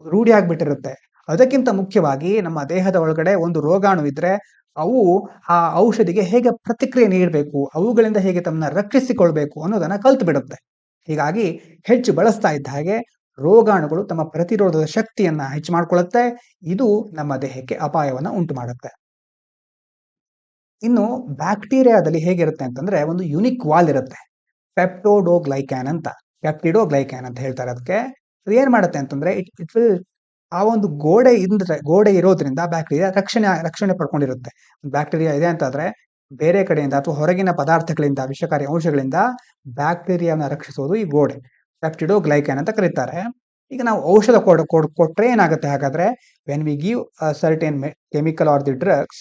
ರೂಢಿ ಆಗ್ಬಿಟ್ಟಿರುತ್ತೆ. ಅದಕ್ಕಿಂತ ಮುಖ್ಯವಾಗಿ ನಮ್ಮ ದೇಹದ ಒಳಗಡೆ ಒಂದು ರೋಗಾಣು ಇದ್ರೆ ಅವು ಆ ಔಷಧಿಗೆ ಹೇಗೆ ಪ್ರತಿಕ್ರಿಯೆ ನೀಡಬೇಕು, ಅವುಗಳಿಂದ ಹೇಗೆ ತಮ್ಮನ್ನ ರಕ್ಷಿಸಿಕೊಳ್ಬೇಕು ಅನ್ನೋದನ್ನ ಕಲ್ತು ಬಿಡುತ್ತೆ. ಹೀಗಾಗಿ ಹೆಚ್ಚು ಬಳಸ್ತಾ ಇದ್ದ ಹಾಗೆ ರೋಗಾಣುಗಳು ತಮ್ಮ ಪ್ರತಿರೋಧದ ಶಕ್ತಿಯನ್ನ ಹೆಚ್ಚು ಮಾಡ್ಕೊಳ್ಳುತ್ತೆ. ಇದು ನಮ್ಮ ದೇಹಕ್ಕೆ ಅಪಾಯವನ್ನ ಉಂಟು ಮಾಡುತ್ತೆ. ಇನ್ನು ಬ್ಯಾಕ್ಟೀರಿಯಾದಲ್ಲಿ ಹೇಗಿರುತ್ತೆ ಅಂತಂದ್ರೆ ಒಂದು ಯುನಿಕ್ ವಾಲ್ ಇರುತ್ತೆ, ಪೆಪ್ಟೋಡೋಗ್ಲೈಕ್ಯಾನ್ ಅಂತ. ಪೆಪ್ಟಿಡೋಗ್ಲೈಕ್ಯಾನ್ ಅಂತ ಹೇಳ್ತಾರೆ ಅದಕ್ಕೆ. ಅದು ಏನ್ ಮಾಡುತ್ತೆ ಅಂತಂದ್ರೆ ಇಟ್ ವಿಲ್ ಆ ಒಂದು ಗೋಡೆ ಇರೋದ್ರಿಂದ ಬ್ಯಾಕ್ಟೀರಿಯಾ ರಕ್ಷಣೆ ಪಡ್ಕೊಂಡಿರುತ್ತೆ. ಬ್ಯಾಕ್ಟೀರಿಯಾ ಇದೆ ಅಂತಂದ್ರೆ ಬೇರೆ ಕಡೆಯಿಂದ ಅಥವಾ ಹೊರಗಿನ ಪದಾರ್ಥಗಳಿಂದ, ವಿಷಕಾರಿ ಅಂಶಗಳಿಂದ ಬ್ಯಾಕ್ಟೀರಿಯಾನ ರಕ್ಷಿಸೋದು ಈ ಗೋಡೆ. ಪೆಪ್ಟಿಡೋಗ್ಲೈಕ್ಯಾನ್ ಅಂತ ಕರೀತಾರೆ. ಈಗ ನಾವು ಔಷಧ ಕೊಟ್ರೆ ಏನಾಗುತ್ತೆ ಹಾಗಾದ್ರೆ, when we give certain chemical or the drugs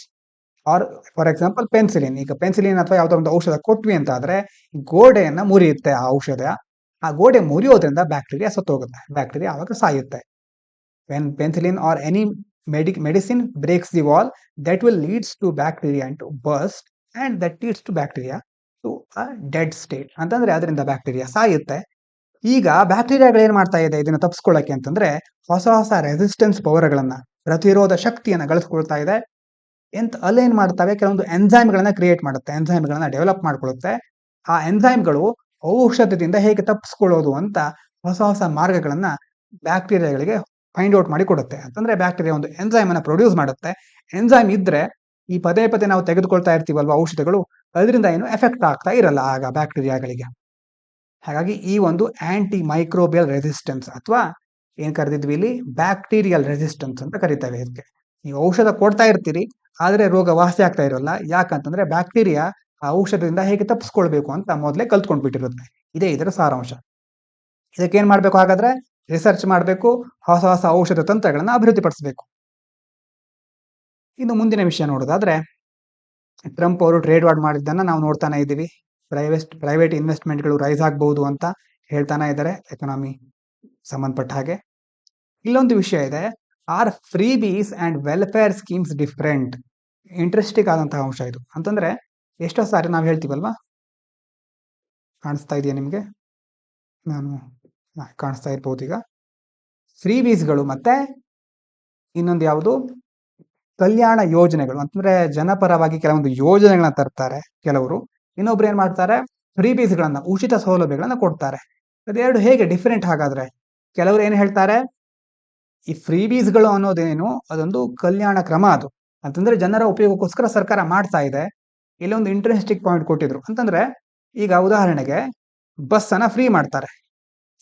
or for example penicillin. ಈಗ ಪೆನ್ಸಿಲಿನ್ ಅಥವಾ ಯಾವುದೋ ಒಂದು ಔಷಧ ಕೊಟ್ವಿ ಅಂತ ಆದ್ರೆ ಗೋಡೆಯನ್ನ ಮುರಿಯುತ್ತೆ ಆ ಔಷಧ. ಆ ಗೋಡೆ ಮುರಿಯೋದ್ರಿಂದ ಬ್ಯಾಕ್ಟೀರಿಯಾ ಸತ್ತೋಗುತ್ತೆ, ಬ್ಯಾಕ್ಟೀರಿಯಾ ಆವಾಗ ಸಾಯುತ್ತೆ. When penicillin or any medicine breaks the wall, that will leads to bacteria to burst and that leads to bacteria to a dead state. ಅಂತಂದ್ರೆ ಅದರಿಂದ ಬ್ಯಾಕ್ಟೀರಿಯಾ ಸಾಯುತ್ತೆ. ಈಗ ಬ್ಯಾಕ್ಟೀರಿಯಾಗಳು ಏನ್ ಮಾಡ್ತಾ ಇದೆ ಇದನ್ನ ತಪ್ಪಿಸ್ಕೊಳ್ಳಕ್ಕೆ ಅಂತಂದ್ರೆ ಹೊಸ ಹೊಸ ರೆಸಿಸ್ಟೆನ್ಸ್ ಪವರ್ಗಳನ್ನ, ಪ್ರತಿರೋಧ ಶಕ್ತಿಯನ್ನ ಗಳಿಸ್ಕೊಳ್ತಾ ಇದೆ. ಅಲ್ಲೇನ್ ಮಾಡ್ತವೆ, ಕೆಲವೊಂದು ಎಂಜೈಮ್ಗಳನ್ನ ಕ್ರಿಯೇಟ್ ಮಾಡುತ್ತೆ, ಎಂಜೈಮ್ಗಳನ್ನ ಡೆವಲಪ್ ಮಾಡ್ಕೊಳ್ಳುತ್ತೆ. ಆ ಎಂಜೈಮ್ಗಳು ಔಷಧದಿಂದ ಹೇಗೆ ತಪ್ಪಿಸ್ಕೊಳ್ಳೋದು ಅಂತ ಹೊಸ ಹೊಸ ಮಾರ್ಗಗಳನ್ನ ಬ್ಯಾಕ್ಟೀರಿಯಾಗಳಿಗೆ ಫೈಂಡ್ ಔಟ್ ಮಾಡಿ ಕೊಡುತ್ತೆ. ಅಂತಂದ್ರೆ ಬ್ಯಾಕ್ಟೀರಿಯಾ ಒಂದು ಎಂಜೈಮ್ ಅನ್ನ ಪ್ರೊಡ್ಯೂಸ್ ಮಾಡುತ್ತೆ. ಎಂಜೈಮ್ ಇದ್ರೆ ಈ ಪದೇ ಪದೇ ನಾವು ತೆಗೆದುಕೊಳ್ತಾ ಇರ್ತೀವಲ್ವಾ ಔಷಧಗಳು, ಅದರಿಂದ ಏನು ಎಫೆಕ್ಟ್ ಆಗ್ತಾ ಇರಲ್ಲ ಆಗ ಬ್ಯಾಕ್ಟೀರಿಯಾಗಳಿಗೆ. ಹಾಗಾಗಿ ಈ ಒಂದು ಆಂಟಿ ಮೈಕ್ರೋಬಿಯಲ್ ರೆಸಿಸ್ಟೆನ್ಸ್ ಅಥವಾ ಏನ್ ಕರೆದಿದ್ವಿ ಇಲ್ಲಿ ಬ್ಯಾಕ್ಟೀರಿಯಲ್ ರೆಸಿಸ್ಟೆನ್ಸ್ ಅಂತ ಕರಿತೇವೆ ಇದಕ್ಕೆ. ನೀವು ಔಷಧ ಕೊಡ್ತಾ ಇರ್ತೀರಿ ಆದ್ರೆ ರೋಗ ವಾಸಿ ಆಗ್ತಾ ಇರೋಲ್ಲ, ಯಾಕಂತಂದ್ರೆ ಬ್ಯಾಕ್ಟೀರಿಯಾ ಆ ಔಷಧದಿಂದ ಹೇಗೆ ತಪ್ಪಿಸ್ಕೊಳ್ಬೇಕು ಅಂತ ಮೊದಲೇ ಕಲ್ತ್ಕೊಂಡ್ಬಿಟ್ಟಿರುತ್ತೆ. ಇದೇ ಇದರ ಸಾರಾಂಶ. ಇದಕ್ಕೆ ಏನ್ ಮಾಡ್ಬೇಕು ಹಾಗಾದ್ರೆ, ರಿಸರ್ಚ್ ಮಾಡಬೇಕು, ಹೊಸ ಹೊಸ ಔಷಧ ತಂತ್ರಗಳನ್ನ ಅಭಿವೃದ್ಧಿಪಡಿಸಬೇಕು. ಇನ್ನು ಮುಂದಿನ ವಿಷಯ ನೋಡೋದಾದ್ರೆ, ಟ್ರಂಪ್ ಅವರು ಟ್ರೇಡ್ ವಾರ್ ಮಾಡಿದ್ದನ್ನ ನಾವು ನೋಡ್ತಾನೆ ಇದ್ದೀವಿ. ಪ್ರೈವೇಟ್ ಇನ್ವೆಸ್ಟ್ಮೆಂಟ್ಗಳು ರೈಸ್ ಆಗಬಹುದು ಅಂತ ಹೇಳ್ತಾನೆ ಇದ್ದಾರೆ ಎಕನಾಮಿ ಸಂಬಂಧಪಟ್ಟ ಹಾಗೆ. ಇಲ್ಲೊಂದು ವಿಷಯ ಇದೆ, are freebies and welfare schemes different. Interesting ಆದಂತಹ ಅಂಶ ಇದು. ಅಂತಂದ್ರೆ ಎಷ್ಟೋ ಸಾರಿ ನಾವು ಹೇಳ್ತೀವಲ್ವಾ, ಕಾಣಿಸ್ತಾ ಇದೆಯಾ ನಿಮ್ಗೆ, ನಾನು ಕಾಣಿಸ್ತಾ ಇರ್ಬೋದು ಈಗ, ಫ್ರೀ ಬೀಸ್ಗಳು ಮತ್ತೆ ಇನ್ನೊಂದು ಯಾವುದು ಕಲ್ಯಾಣ ಯೋಜನೆಗಳು. ಅಂತಂದ್ರೆ ಜನಪರವಾಗಿ ಕೆಲವೊಂದು ಯೋಜನೆಗಳನ್ನ ತರ್ತಾರೆ ಕೆಲವರು, ಇನ್ನೊಬ್ರು ಏನ್ ಮಾಡ್ತಾರೆ ಫ್ರೀ ಬೀಸ್ಗಳನ್ನ, ಉಚಿತ ಸೌಲಭ್ಯಗಳನ್ನ ಕೊಡ್ತಾರೆ. ಅದೆರಡು ಹೇಗೆ ಡಿಫರೆಂಟ್ ಹಾಗಾದ್ರೆ? ಕೆಲವರು ಏನ್ ಹೇಳ್ತಾರೆ, ಈ ಫ್ರೀ ಬೀಸ್ಗಳು ಅನ್ನೋದೇನು ಅದೊಂದು ಕಲ್ಯಾಣ ಕ್ರಮ, ಅದು ಅಂತಂದ್ರೆ ಜನರ ಉಪಯೋಗಕ್ಕೋಸ್ಕರ ಸರ್ಕಾರ ಮಾಡ್ತಾ ಇದೆ. ಇಲ್ಲೊಂದು ಇಂಟ್ರೆಸ್ಟಿಂಗ್ ಪಾಯಿಂಟ್ ಕೊಟ್ಟಿದ್ರು ಅಂತಂದ್ರೆ, ಈಗ ಉದಾಹರಣೆಗೆ ಬಸ್ ಅನ್ನ ಫ್ರೀ ಮಾಡ್ತಾರೆ.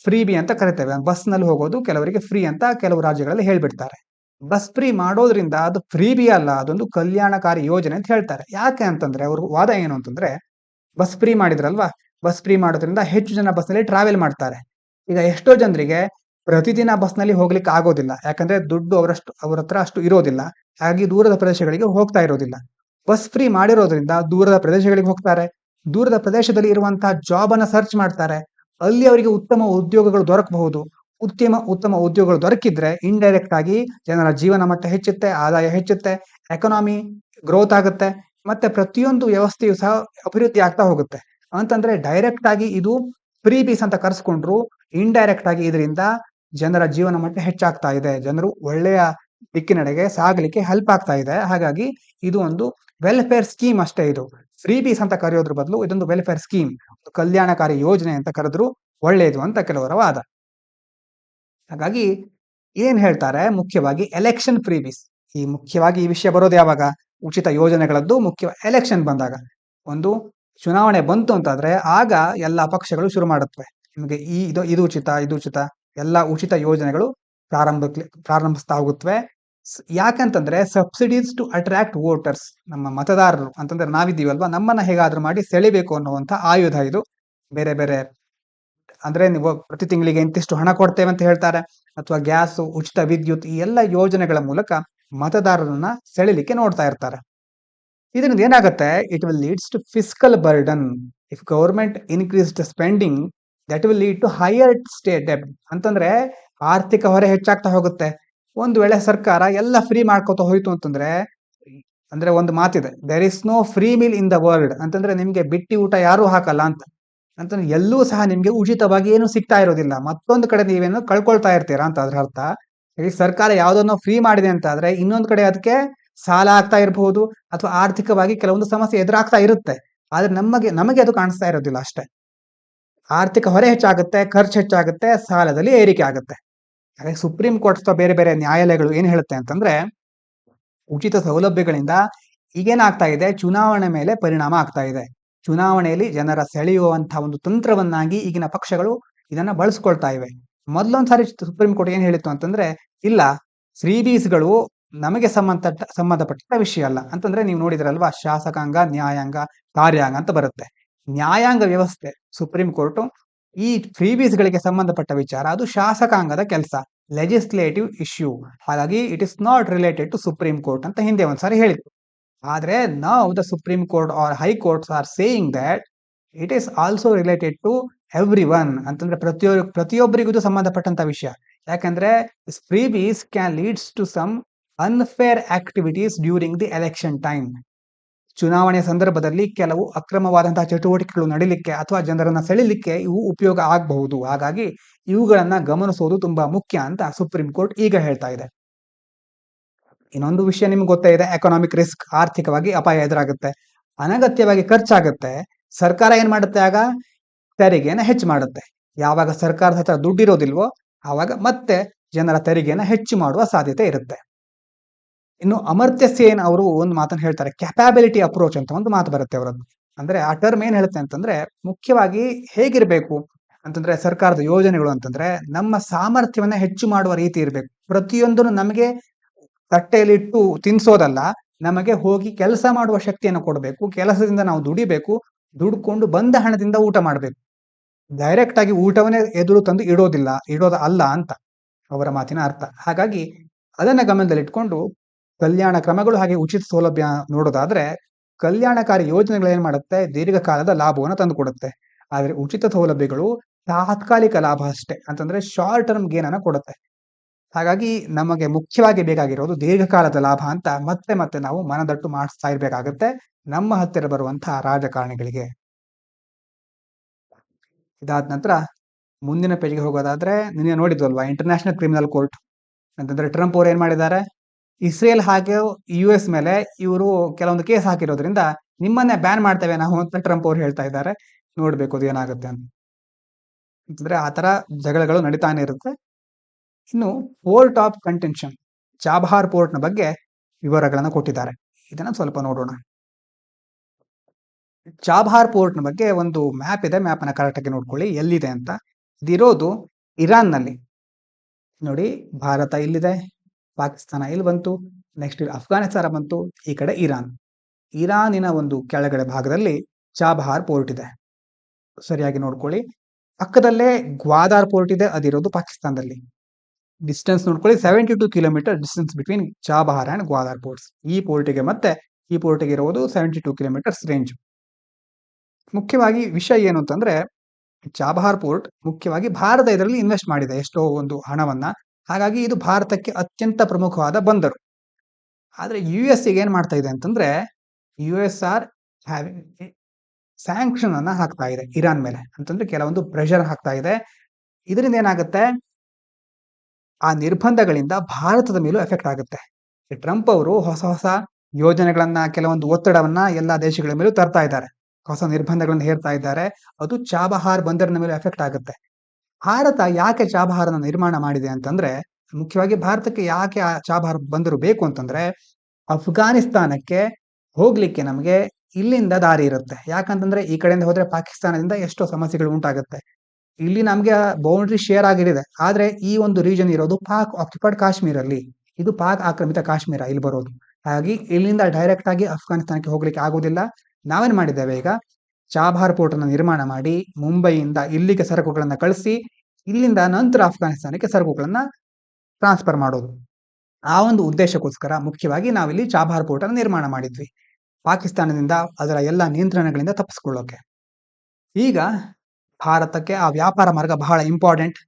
ಫ್ರೀ ಬಿ ಅಂತ ಕರಿತೇವೆ. ಬಸ್ ನಲ್ಲಿ ಹೋಗೋದು ಕೆಲವರಿಗೆ ಫ್ರೀ ಅಂತ ಕೆಲವು ರಾಜ್ಯಗಳಲ್ಲಿ ಹೇಳ್ಬಿಡ್ತಾರೆ. ಬಸ್ ಫ್ರೀ ಮಾಡೋದ್ರಿಂದ ಅದು ಫ್ರೀ ಬಿ ಅಲ್ಲ, ಅದೊಂದು ಕಲ್ಯಾಣಕಾರಿ ಯೋಜನೆ ಅಂತ ಹೇಳ್ತಾರೆ. ಯಾಕೆ ಅಂತಂದ್ರೆ ಅವ್ರ ವಾದ ಏನು ಅಂತಂದ್ರೆ, ಬಸ್ ಫ್ರೀ ಮಾಡಿದ್ರಲ್ವಾ, ಬಸ್ ಫ್ರೀ ಮಾಡೋದ್ರಿಂದ ಹೆಚ್ಚು ಜನ ಬಸ್ ನಲ್ಲಿ ಟ್ರಾವೆಲ್ ಮಾಡ್ತಾರೆ. ಈಗ ಎಷ್ಟೋ ಜನರಿಗೆ ಪ್ರತಿದಿನ ಬಸ್ ನಲ್ಲಿ ಹೋಗ್ಲಿಕ್ಕೆ ಆಗೋದಿಲ್ಲ, ಯಾಕಂದ್ರೆ ದುಡ್ಡು ಅವ್ರ ಹತ್ರ ಅಷ್ಟು ಇರೋದಿಲ್ಲ. ಹಾಗಾಗಿ ದೂರದ ಪ್ರದೇಶಗಳಿಗೆ ಹೋಗ್ತಾ ಇರೋದಿಲ್ಲ. ಬಸ್ ಫ್ರೀ ಮಾಡಿರೋದ್ರಿಂದ ದೂರದ ಪ್ರದೇಶಗಳಿಗೆ ಹೋಗ್ತಾರೆ. ದೂರದ ಪ್ರದೇಶದಲ್ಲಿ ಇರುವಂತಹ ಜಾಬ್ ಅನ್ನ ಸರ್ಚ್ ಮಾಡ್ತಾರೆ. ಅಲ್ಲಿ ಅವರಿಗೆ ಉತ್ತಮ ಉದ್ಯೋಗಗಳು ದೊರಕಬಹುದು. ಉತ್ತಮ ಉದ್ಯೋಗಗಳು ದೊರಕಿದ್ರೆ ಇಂಡೈರೆಕ್ಟ್ ಆಗಿ ಜನರ ಜೀವನ ಮಟ್ಟ ಹೆಚ್ಚುತ್ತೆ, ಆದಾಯ ಹೆಚ್ಚುತ್ತೆ, ಎಕಾನಮಿ ಗ್ರೋತ್ ಆಗುತ್ತೆ, ಮತ್ತೆ ಪ್ರತಿಯೊಂದು ವ್ಯವಸ್ಥೆಯು ಸಹ ಅಭಿವೃದ್ಧಿ ಆಗ್ತಾ ಹೋಗುತ್ತೆ. ಅಂತಂದ್ರೆ ಡೈರೆಕ್ಟ್ ಆಗಿ ಇದು ಫ್ರೀ ಬೀಸ್ ಅಂತ ಕರೆಸ್ಕೊಂಡ್ರು, ಇಂಡೈರೆಕ್ಟ್ ಆಗಿ ಇದರಿಂದ ಜನರ ಜೀವನ ಮಟ್ಟ ಹೆಚ್ಚಾಗ್ತಾ ಇದೆ, ಜನರು ಒಳ್ಳೆಯ ದಿಕ್ಕಿನೆಡೆಗೆ ಸಾಗಲಿಕ್ಕೆ ಹೆಲ್ಪ್ ಆಗ್ತಾ ಇದೆ. ಹಾಗಾಗಿ ಇದು ಒಂದು ವೆಲ್ಫೇರ್ ಸ್ಕೀಮ್ ಅಷ್ಟೇ. ಇದು ಫ್ರೀ ಬೀಸ್ ಅಂತ ಕರೆಯೋದ್ರ ಬದಲು ಇದೊಂದು ವೆಲ್ಫೇರ್ ಸ್ಕೀಮ್, ಕಲ್ಯಾಣಕಾರಿ ಯೋಜನೆ ಅಂತ ಕರೆದ್ರು ಒಳ್ಳೆಯದು ಅಂತ ಕೆಲವರ ವಾದ. ಹಾಗಾಗಿ ಏನ್ ಹೇಳ್ತಾರೆ, ಮುಖ್ಯವಾಗಿ ಎಲೆಕ್ಷನ್ ಫ್ರೀ ಬೀಸ್. ಮುಖ್ಯವಾಗಿ ಈ ವಿಷಯ ಬರೋದು ಯಾವಾಗ, ಉಚಿತ ಯೋಜನೆಗಳದ್ದು ಮುಖ್ಯ ಎಲೆಕ್ಷನ್ ಬಂದಾಗ. ಒಂದು ಚುನಾವಣೆ ಬಂತು ಅಂತಾದ್ರೆ ಆಗ ಎಲ್ಲಾ ಪಕ್ಷಗಳು ಶುರು ಮಾಡುತ್ತವೆ, ನಿಮಗೆ ಇದು ಉಚಿತ ಎಲ್ಲ ಉಚಿತ ಯೋಜನೆಗಳು ಪ್ರಾರಂಭಿಸ್ತಾ ಹೋಗುತ್ತವೆ. ಯಾಕಂತಂದ್ರೆ ಸಬ್ಸಿಡೀಸ್ ಟು ಅಟ್ರಾಕ್ಟ್ ವೋಟರ್ಸ್, ನಮ್ಮ ಮತದಾರರು ಅಂತಂದ್ರೆ ನಾವಿದ್ದೀವಲ್ವಾ, ನಮ್ಮನ್ನ ಹೇಗಾದ್ರೂ ಮಾಡಿ ಸೆಳಿಬೇಕು ಅನ್ನುವಂತ ಆಯುಧ ಇದು. ಬೇರೆ ಬೇರೆ ಅಂದ್ರೆ ನೀವು ಪ್ರತಿ ತಿಂಗಳಿಗೆ ಇಂತಿಷ್ಟು ಹಣ ಕೊಡ್ತೇವೆ ಅಂತ ಹೇಳ್ತಾರೆ, ಅಥವಾ ಗ್ಯಾಸ್, ಉಚಿತ ವಿದ್ಯುತ್, ಈ ಎಲ್ಲ ಯೋಜನೆಗಳ ಮೂಲಕ ಮತದಾರರನ್ನ ಸೆಳಿಲಿಕ್ಕೆ ನೋಡ್ತಾ ಇರ್ತಾರೆ. ಇದರಿಂದ ಏನಾಗುತ್ತೆ, it will leads to fiscal burden. If government increase the spending, that will lead to higher state ಡೆಬ್ಟ್. ಅಂತಂದ್ರೆ ಆರ್ಥಿಕ ಹೊರೆ ಹೆಚ್ಚಾಗ್ತಾ ಹೋಗುತ್ತೆ. ಒಂದು ವೇಳೆ ಸರ್ಕಾರ ಎಲ್ಲ ಫ್ರೀ ಮಾಡ್ಕೋತಾ ಹೋಯ್ತು ಅಂತಂದ್ರೆ, ಅಂದ್ರೆ ಒಂದು ಮಾತಿದೆ, there is no free meal in the world. ಅಂತಂದ್ರೆ ನಿಮ್ಗೆ ಬಿಟ್ಟಿ ಊಟ ಯಾರು ಹಾಕಲ್ಲ ಅಂತ. ಅಂತಂದ್ರೆ ಎಲ್ಲೂ ಸಹ ನಿಮ್ಗೆ ಉಚಿತವಾಗಿ ಏನು ಸಿಗ್ತಾ ಇರೋದಿಲ್ಲ, ಮತ್ತೊಂದು ಕಡೆ ನೀವೇನು ಕಳ್ಕೊಳ್ತಾ ಇರ್ತೀರಾ ಅಂತ ಅದ್ರ ಅರ್ಥ. ಈ ಸರ್ಕಾರ ಯಾವ್ದನ್ನೋ ಫ್ರೀ ಮಾಡಿದೆ ಅಂತ ಆದ್ರೆ ಇನ್ನೊಂದು ಕಡೆ ಅದಕ್ಕೆ ಸಾಲ ಆಗ್ತಾ ಇರಬಹುದು, ಅಥವಾ ಆರ್ಥಿಕವಾಗಿ ಕೆಲವೊಂದು ಸಮಸ್ಯೆ ಎದುರಾಗ್ತಾ ಇರುತ್ತೆ. ಆದ್ರೆ ನಮಗೆ ಅದು ಕಾಣಿಸ್ತಾ ಇರೋದಿಲ್ಲ ಅಷ್ಟೇ. ಆರ್ಥಿಕ ಹೊರೆ ಹೆಚ್ಚಾಗುತ್ತೆ, ಖರ್ಚು ಹೆಚ್ಚಾಗುತ್ತೆ, ಸಾಲದಲ್ಲಿ ಏರಿಕೆ ಆಗುತ್ತೆ. ಹಾಗಾಗಿ ಸುಪ್ರೀಂ ಕೋರ್ಟ್ ಅಥವಾ ಬೇರೆ ಬೇರೆ ನ್ಯಾಯಾಲಯಗಳು ಏನ್ ಹೇಳುತ್ತೆ ಅಂತಂದ್ರೆ, ಉಚಿತ ಸೌಲಭ್ಯಗಳಿಂದ ಈಗೇನಾಗ್ತಾ ಇದೆ, ಚುನಾವಣೆ ಮೇಲೆ ಪರಿಣಾಮ ಆಗ್ತಾ ಇದೆ. ಚುನಾವಣೆಯಲ್ಲಿ ಜನರ ಸೆಳೆಯುವಂತಹ ಒಂದು ತಂತ್ರವನ್ನಾಗಿ ಈಗಿನ ಪಕ್ಷಗಳು ಇದನ್ನ ಬಳಸ್ಕೊಳ್ತಾ ಇವೆ. ಮೊದಲೊಂದ್ಸಾರಿ ಸುಪ್ರೀಂ ಕೋರ್ಟ್ ಏನ್ ಹೇಳಿತ್ತು ಅಂತಂದ್ರೆ, ಇಲ್ಲ, ಫ್ರೀ ಬೀಸ್ಗಳು ನಮಗೆ ಸಂಬಂಧಪಟ್ಟ ವಿಷಯ ಅಲ್ಲ. ಅಂತಂದ್ರೆ ನೀವು ನೋಡಿದ್ರಲ್ವಾ, ಶಾಸಕಾಂಗ, ನ್ಯಾಯಾಂಗ, ಕಾರ್ಯಾಂಗ ಅಂತ ಬರುತ್ತೆ. ನ್ಯಾಯಾಂಗ ವ್ಯವಸ್ಥೆ ಸುಪ್ರೀಂ ಕೋರ್ಟ್, ಈ ಫ್ರೀ ಬೀಸ್ಗಳಿಗೆ ಸಂಬಂಧಪಟ್ಟ ವಿಚಾರ ಅದು ಶಾಸಕಾಂಗದ ಕೆಲಸ, ಲೆಜಿಸ್ಲೇಟಿವ್ ಇಶ್ಯೂ. ಹಾಗಾಗಿ it is not related to supreme court ಅಂತ ಹಿಂದೆ ಒಂದ್ಸಾರಿ ಹೇಳಿತ್ತು. ಆದ್ರೆ now the supreme court or high courts are saying that it is also related to everyone. ಅಂತಂದ್ರೆ ಪ್ರತಿಯೊಬ್ಬರಿಗೂ ಇದು ಸಂಬಂಧಪಟ್ಟಂತ ವಿಷಯ. ಯಾಕಂದ್ರೆ freebies can leads to some unfair activities during the election time. ಚುನಾವಣೆ ಸಂದರ್ಭದಲ್ಲಿ ಕೆಲವು ಅಕ್ರಮವಾದಂತಹ ಚಟುವಟಿಕೆಗಳು ನಡೀಲಿಕ್ಕೆ ಅಥವಾ ಜನರನ್ನ ಸೆಳಿಲಿಕ್ಕೆ ಇವು ಉಪಯೋಗ ಆಗಬಹುದು. ಹಾಗಾಗಿ ಇವುಗಳನ್ನ ಗಮನಿಸೋದು ತುಂಬಾ ಮುಖ್ಯ ಅಂತ ಸುಪ್ರೀಂ ಕೋರ್ಟ್ ಈಗ ಹೇಳ್ತಾ ಇದೆ. ಇನ್ನೊಂದು ವಿಷಯ ನಿಮ್ಗೆ ಗೊತ್ತೇ ಇದೆ, ಎಕನಾಮಿಕ್ ರಿಸ್ಕ್. ಆರ್ಥಿಕವಾಗಿ ಅಪಾಯ ಎದುರಾಗುತ್ತೆ, ಅನಗತ್ಯವಾಗಿ ಖರ್ಚಾಗುತ್ತೆ. ಸರ್ಕಾರ ಏನ್ ಮಾಡುತ್ತೆ, ಆಗ ತೆರಿಗೆನ ಹೆಚ್ಚು ಮಾಡುತ್ತೆ. ಯಾವಾಗ ಸರ್ಕಾರದ ಹತ್ರ ದುಡ್ಡಿರೋದಿಲ್ವೋ ಆವಾಗ ಮತ್ತೆ ಜನರ ತೆರಿಗೆನ ಹೆಚ್ಚು ಮಾಡುವ ಸಾಧ್ಯತೆ ಇರುತ್ತೆ. ಇನ್ನು ಅಮರ್ತ್ಯ ಸೇನ್ ಅವರು ಒಂದು ಮಾತನ್ನು ಹೇಳ್ತಾರೆ, ಕ್ಯಾಪಬಿಲಿಟಿ ಅಪ್ರೋಚ್ ಅಂತ ಒಂದು ಮಾತು ಬರುತ್ತೆ ಅವರದ್ದು. ಅಂದ್ರೆ ಆ ಟರ್ಮ್ ಏನ್ ಹೇಳುತ್ತೆ ಅಂತಂದ್ರೆ, ಮುಖ್ಯವಾಗಿ ಹೇಗಿರ್ಬೇಕು ಅಂತಂದ್ರೆ ಸರ್ಕಾರದ ಯೋಜನೆಗಳು ಅಂತಂದ್ರೆ ನಮ್ಮ ಸಾಮರ್ಥ್ಯವನ್ನ ಹೆಚ್ಚು ಮಾಡುವ ರೀತಿ ಇರಬೇಕು. ಪ್ರತಿಯೊಂದನ್ನು ನಮಗೆ ತಟ್ಟೆಯಲ್ಲಿಟ್ಟು ತಿನ್ಸೋದಲ್ಲ, ನಮಗೆ ಹೋಗಿ ಕೆಲಸ ಮಾಡುವ ಶಕ್ತಿಯನ್ನು ಕೊಡಬೇಕು. ಕೆಲಸದಿಂದ ನಾವು ದುಡಿಬೇಕು, ದುಡ್ಕೊಂಡು ಬಂದ ಹಣದಿಂದ ಊಟ ಮಾಡಬೇಕು. ಡೈರೆಕ್ಟ್ ಆಗಿ ಊಟವನ್ನೇ ಎದುರು ತಂದು ಇಡೋದ ಅಲ್ಲ ಅಂತ ಅವರ ಮಾತಿನ ಅರ್ಥ. ಹಾಗಾಗಿ ಅದನ್ನ ಗಮನದಲ್ಲಿಟ್ಕೊಂಡು ಕಲ್ಯಾಣ ಕ್ರಮಗಳು ಹಾಗೆ ಉಚಿತ ಸೌಲಭ್ಯ ನೋಡೋದಾದ್ರೆ, ಕಲ್ಯಾಣಕಾರಿ ಯೋಜನೆಗಳು ಏನ್ ಮಾಡುತ್ತೆ, ದೀರ್ಘಕಾಲದ ಲಾಭವನ್ನು ತಂದುಕೊಡುತ್ತೆ. ಆದ್ರೆ ಉಚಿತ ಸೌಲಭ್ಯಗಳು ತಾತ್ಕಾಲಿಕ ಲಾಭ ಅಷ್ಟೇ, ಅಂತಂದ್ರೆ ಶಾರ್ಟ್ ಟರ್ಮ್ ಗೇನ್ ಅನ್ನ ಕೊಡುತ್ತೆ. ಹಾಗಾಗಿ ನಮಗೆ ಮುಖ್ಯವಾಗಿ ಬೇಕಾಗಿರೋದು ದೀರ್ಘಕಾಲದ ಲಾಭ ಅಂತ ಮತ್ತೆ ಮತ್ತೆ ನಾವು ಮನದಟ್ಟು ಮಾಡಿಸ್ತಾ ಇರ್ಬೇಕಾಗತ್ತೆ ನಮ್ಮ ಹತ್ತಿರ ಬರುವಂತಹ ರಾಜಕಾರಣಿಗಳಿಗೆ. ಇದಾದ ನಂತರ ಮುಂದಿನ ಪೇಜ್ಗೆ ಹೋಗೋದಾದ್ರೆ, ನಿನ್ನೆ ನೋಡಿದ್ವಲ್ವಾ ಇಂಟರ್ನ್ಯಾಷನಲ್ ಕ್ರಿಮಿನಲ್ ಕೋರ್ಟ್ ಅಂತಂದ್ರೆ ಟ್ರಂಪ್ ಅವ್ರು ಏನ್ ಮಾಡಿದ್ದಾರೆ, ಇಸ್ರೇಲ್ ಹಾಗೆ US ಮೇಲೆ ಇವರು ಕೆಲವೊಂದು ಕೇಸ್ ಹಾಕಿರೋದ್ರಿಂದ ನಿಮ್ಮನ್ನೇ ಬ್ಯಾನ್ ಮಾಡ್ತೇವೆ ನಾವು ಅಂತ ಟ್ರಂಪ್ ಅವ್ರು ಹೇಳ್ತಾ ಇದ್ದಾರೆ. ನೋಡ್ಬೇಕು ಅದು ಏನಾಗುತ್ತೆ ಅಂತ. ಅಂತಂದ್ರೆ ಆತರ ಜಗಳಗಳು ನಡೀತಾನೆ ಇರುತ್ತೆ. ಇನ್ನು port of contention, Chabahar port ನ ಬಗ್ಗೆ ವಿವರಗಳನ್ನು ಕೊಟ್ಟಿದ್ದಾರೆ. ಇದನ್ನ ಸ್ವಲ್ಪ ನೋಡೋಣ. ಚಾಬಹಾರ್ ಪೋರ್ಟ್ ಬಗ್ಗೆ ಒಂದು ಮ್ಯಾಪ್ ಇದೆ. ಮ್ಯಾಪ್ ಅನ್ನ ಕರೆಕ್ಟ್ ಆಗಿ ನೋಡ್ಕೊಳ್ಳಿ ಎಲ್ಲಿದೆ ಅಂತ. ಇದಿರೋದು ಇರಾನ್ ನಲ್ಲಿ. ನೋಡಿ, ಭಾರತ ಇಲ್ಲಿದೆ, ಪಾಕಿಸ್ತಾನ ಇಲ್ಲಿ ಬಂತು, ನೆಕ್ಸ್ಟ್ ಅಫ್ಘಾನಿಸ್ತಾನ ಬಂತು, ಈ ಕಡೆ ಇರಾನ್. ಇರಾನಿನ ಒಂದು ಕೆಳಗಡೆ ಭಾಗದಲ್ಲಿ ಚಾಬಹಾರ್ ಪೋರ್ಟ್ ಇದೆ. ಸರಿಯಾಗಿ ನೋಡ್ಕೊಳ್ಳಿ. ಪಕ್ಕದಲ್ಲೇ ಗ್ವಾದಾರ್ ಪೋರ್ಟ್ ಇದೆ, ಅದಿರೋದು ಪಾಕಿಸ್ತಾನದಲ್ಲಿ. ಡಿಸ್ಟೆನ್ಸ್ ನೋಡ್ಕೊಳ್ಳಿ, 72 kilometer distance between Chabahar and Gwadar ports. ಈ ಪೋರ್ಟಿಗೆ ಮತ್ತೆ ಈ ಪೋರ್ಟಿಗೆ ಇರುವುದು 72 ಕಿಲೋಮೀಟರ್ಸ್ ರೇಂಜ್. ಮುಖ್ಯವಾಗಿ ವಿಷಯ ಏನು ಅಂತಂದ್ರೆ, ಚಾಬಹಾರ್ ಪೋರ್ಟ್ ಮುಖ್ಯವಾಗಿ ಭಾರತ ಇದರಲ್ಲಿ ಇನ್ವೆಸ್ಟ್ ಮಾಡಿದೆ ಎಷ್ಟೋ ಒಂದು ಹಣವನ್ನ. ಹಾಗಾಗಿ ಇದು ಭಾರತಕ್ಕೆ ಅತ್ಯಂತ ಪ್ರಮುಖವಾದ ಬಂದರು. ಆದ್ರೆ US ಏನ್ ಮಾಡ್ತಾ ಇದೆ ಅಂತಂದ್ರೆ, USR ಸ್ಯಾಂಕ್ಷನ್ ಅನ್ನ ಹಾಕ್ತಾ ಇದೆ ಇರಾನ್ ಮೇಲೆ. ಅಂತಂದ್ರೆ ಕೆಲವೊಂದು ಪ್ರೆಷರ್ ಹಾಕ್ತಾ ಇದೆ. ಇದರಿಂದ ಏನಾಗುತ್ತೆ, ಆ ನಿರ್ಬಂಧಗಳಿಂದ ಭಾರತದ ಮೇಲೂ ಎಫೆಕ್ಟ್ ಆಗುತ್ತೆ. ಟ್ರಂಪ್ ಅವರು ಹೊಸ ಹೊಸ ಯೋಜನೆಗಳನ್ನ, ಕೆಲವೊಂದು ಒತ್ತಡವನ್ನ ಎಲ್ಲಾ ದೇಶಗಳ ಮೇಲೂ ತರ್ತಾ ಇದ್ದಾರೆ, ಹೊಸ ನಿರ್ಬಂಧಗಳನ್ನು ಹೇರ್ತಾ ಇದ್ದಾರೆ. ಅದು ಚಾಬಹಾರ್ ಬಂದರಿನ ಮೇಲೆ ಎಫೆಕ್ಟ್ ಆಗುತ್ತೆ. ಭಾರತ ಯಾಕೆ ಚಾಬಹಾರನ ನಿರ್ಮಾಣ ಮಾಡಿದೆ ಅಂತಂದ್ರೆ, ಮುಖ್ಯವಾಗಿ ಭಾರತಕ್ಕೆ ಯಾಕೆ ಆ ಚಾಬಹಾರ್ ಬಂದರು ಬೇಕು ಅಂತಂದ್ರೆ, ಅಫ್ಘಾನಿಸ್ತಾನಕ್ಕೆ ಹೋಗ್ಲಿಕ್ಕೆ ನಮಗೆ ಇಲ್ಲಿಂದ ದಾರಿ ಇರುತ್ತೆ. ಯಾಕಂತಂದ್ರೆ ಈ ಕಡೆಯಿಂದ ಹೋದ್ರೆ ಪಾಕಿಸ್ತಾನದಿಂದ ಎಷ್ಟೋ ಸಮಸ್ಯೆಗಳು ಉಂಟಾಗುತ್ತೆ. ಇಲ್ಲಿ ನಮ್ಗೆ ಬೌಂಡ್ರಿ ಶೇರ್ ಆಗಿರಿದೆ. ಆದ್ರೆ ಈ ಒಂದು ರೀಜನ್ ಇರೋದು ಪಾಕ್ ಆಕ್ಯುಪೈಡ್ ಕಾಶ್ಮೀರ್ ಅಲ್ಲಿ. ಇದು ಪಾಕ್ ಆಕ್ರಮಿತ ಕಾಶ್ಮೀರ ಇಲ್ಲಿ ಬರೋದು. ಹಾಗಾಗಿ ಇಲ್ಲಿಂದ ಡೈರೆಕ್ಟ್ ಆಗಿ ಅಫ್ಘಾನಿಸ್ತಾನಕ್ಕೆ ಹೋಗ್ಲಿಕ್ಕೆ ಆಗೋದಿಲ್ಲ. ನಾವೇನ್ ಮಾಡಿದ್ದೇವೆ, ಈಗ ಚಾಬಹಾರ್ ಪೋರ್ಟ್ ಅನ್ನು ನಿರ್ಮಾಣ ಮಾಡಿ ಮುಂಬೈಯಿಂದ ಇಲ್ಲಿಗೆ ಸರಕುಗಳನ್ನ ಕಳಿಸಿ, ಇಲ್ಲಿಂದ ನಂತರ ಅಫ್ಘಾನಿಸ್ತಾನಕ್ಕೆ ಸರಕುಗಳನ್ನ ಟ್ರಾನ್ಸ್ಫರ್ ಮಾಡೋದು. ಆ ಒಂದು ಉದ್ದೇಶಕ್ಕೋಸ್ಕರ ಮುಖ್ಯವಾಗಿ ನಾವಿಲ್ಲಿ ಚಾಬಹಾರ್ ಪೋರ್ಟ್ ಅನ್ನು ನಿರ್ಮಾಣ ಮಾಡಿದ್ವಿ, ಪಾಕಿಸ್ತಾನದಿಂದ ಅದರ ಎಲ್ಲ ನಿಯಂತ್ರಣಗಳಿಂದ ತಪ್ಪಿಸ್ಕೊಳ್ಳೋಕೆ. ಈಗ ಭಾರತಕ್ಕೆ ಆ ವ್ಯಾಪಾರ ಮಾರ್ಗ ಬಹಳ ಇಂಪಾರ್ಟೆಂಟ್.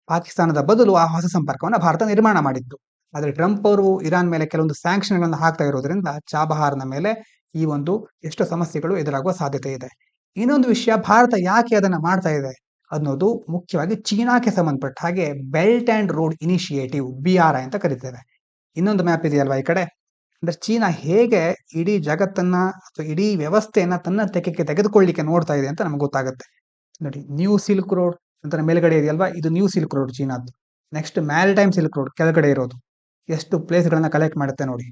ಪಾಕಿಸ್ತಾನದ ಬದಲು ಆ ಹೊಸ ಸಂಪರ್ಕವನ್ನು ಭಾರತ ನಿರ್ಮಾಣ ಮಾಡಿತ್ತು. ಆದ್ರೆ ಟ್ರಂಪ್ ಅವರು ಇರಾನ್ ಮೇಲೆ ಕೆಲವೊಂದು ಸ್ಯಾಂಕ್ಷನ್ಗಳನ್ನು ಹಾಕ್ತಾ ಇರೋದ್ರಿಂದ ಚಾಬಹಾರ್ನ ಮೇಲೆ ಈ ಒಂದು ಎಷ್ಟು ಸಮಸ್ಯೆಗಳು ಎದುರಾಗುವ ಸಾಧ್ಯತೆ ಇದೆ. ಇನ್ನೊಂದು ವಿಷಯ, ಭಾರತ ಯಾಕೆ ಅದನ್ನ ಮಾಡ್ತಾ ಇದೆ ಅನ್ನೋದು ಮುಖ್ಯವಾಗಿ ಚೀನಾಕ್ಕೆ ಸಂಬಂಧಪಟ್ಟ ಹಾಗೆ belt and road initiative, BRI ಅಂತ ಕರಿತೇವೆ. ಇನ್ನೊಂದು ಮ್ಯಾಪ್ ಇದೆಯಲ್ವಾ ಈ ಕಡೆ, ಅಂದ್ರೆ ಚೀನಾ ಹೇಗೆ ಇಡೀ ಜಗತ್ತನ್ನ ಅಥವಾ ಇಡೀ ವ್ಯವಸ್ಥೆಯನ್ನ ತನ್ನ ತೆಗೆಗೆ ತೆಗೆದುಕೊಳ್ಳಿಕ್ಕೆ ನೋಡ್ತಾ ಇದೆ ಅಂತ ನಮ್ಗೆ ಗೊತ್ತಾಗುತ್ತೆ. ನೋಡಿ, ನ್ಯೂ ಸಿಲ್ಕ್ ರೋಡ್ ಅಂತ ಮೇಲ್ಗಡೆ ಇದೆಯಲ್ವಾ, ಇದು ನ್ಯೂ ಸಿಲ್ಕ್ ರೋಡ್ ಚೀನಾದ್ದು. ನೆಕ್ಸ್ಟ್ ಮ್ಯಾರಿಟೈಮ್ ಸಿಲ್ಕ್ ರೋಡ್ ಕೆಳಗಡೆ ಇರೋದು, ಎಷ್ಟು ಪ್ಲೇಸ್ ಗಳನ್ನ ಕಲೆಕ್ಟ್ ಮಾಡುತ್ತೆ ನೋಡಿ.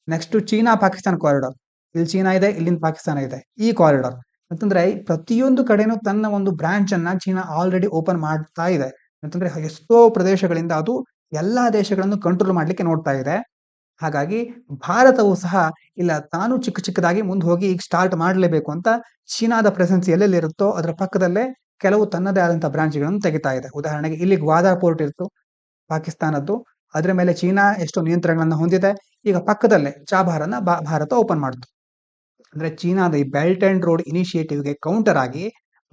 ನೆಕ್ಸ್ಟ್ ಚೀನಾ ಪಾಕಿಸ್ತಾನ ಕಾರಿಡಾರ್, ಇಲ್ಲಿ ಚೀನಾ ಇದೆ, ಇಲ್ಲಿಂದ ಪಾಕಿಸ್ತಾನ ಇದೆ. ಈ ಕಾರಿಡಾರ್ ಅಂತಂದ್ರೆ ಪ್ರತಿಯೊಂದು ಕಡೆನೂ ತನ್ನ ಒಂದು ಬ್ರಾಂಚ್ ಅನ್ನ ಚೀನಾ ಆಲ್ರೆಡಿ ಓಪನ್ ಮಾಡ್ತಾ ಇದೆ. ಅಂತಂದ್ರೆ ಎಷ್ಟೋ ಪ್ರದೇಶಗಳಿಂದ ಅದು ಎಲ್ಲಾ ದೇಶಗಳನ್ನು ಕಂಟ್ರೋಲ್ ಮಾಡ್ಲಿಕ್ಕೆ ನೋಡ್ತಾ ಇದೆ. ಹಾಗಾಗಿ ಭಾರತವು ಸಹ ಇಲ್ಲ, ತಾನು ಚಿಕ್ಕ ಚಿಕ್ಕದಾಗಿ ಮುಂದೆ ಹೋಗಿ ಈಗ ಸ್ಟಾರ್ಟ್ ಮಾಡಲೇಬೇಕು ಅಂತ ಚೀನಾದ ಪ್ರೆಸೆನ್ಸ್ ಎಲ್ಲೆಲ್ಲಿರುತ್ತೋ ಅದರ ಪಕ್ಕದಲ್ಲೇ ಕೆಲವು ತನ್ನದೇ ಆದಂತಹ ಬ್ರಾಂಚ್ಗಳನ್ನು ತೆಗಿತಾ ಇದೆ. ಉದಾಹರಣೆಗೆ ಇಲ್ಲಿ ಗ್ವಾದಾರ್ ಪೋರ್ಟ್ ಇತ್ತು ಪಾಕಿಸ್ತಾನದ್ದು, ಅದರ ಮೇಲೆ ಚೀನಾ ಎಷ್ಟೋ ನಿಯಂತ್ರಣಗಳನ್ನ ಹೊಂದಿದೆ. ಈಗ ಪಕ್ಕದಲ್ಲೇ ಚಾಬಹಾರನ್ನ ಭಾರತ ಓಪನ್ ಮಾಡ್ತು. ಅಂದ್ರೆ ಚೀನಾದ ಈ ಬೆಲ್ಟ್ ಅಂಡ್ ರೋಡ್ ಇನಿಷಿಯೇಟಿವ್ಗೆ ಕೌಂಟರ್ ಆಗಿ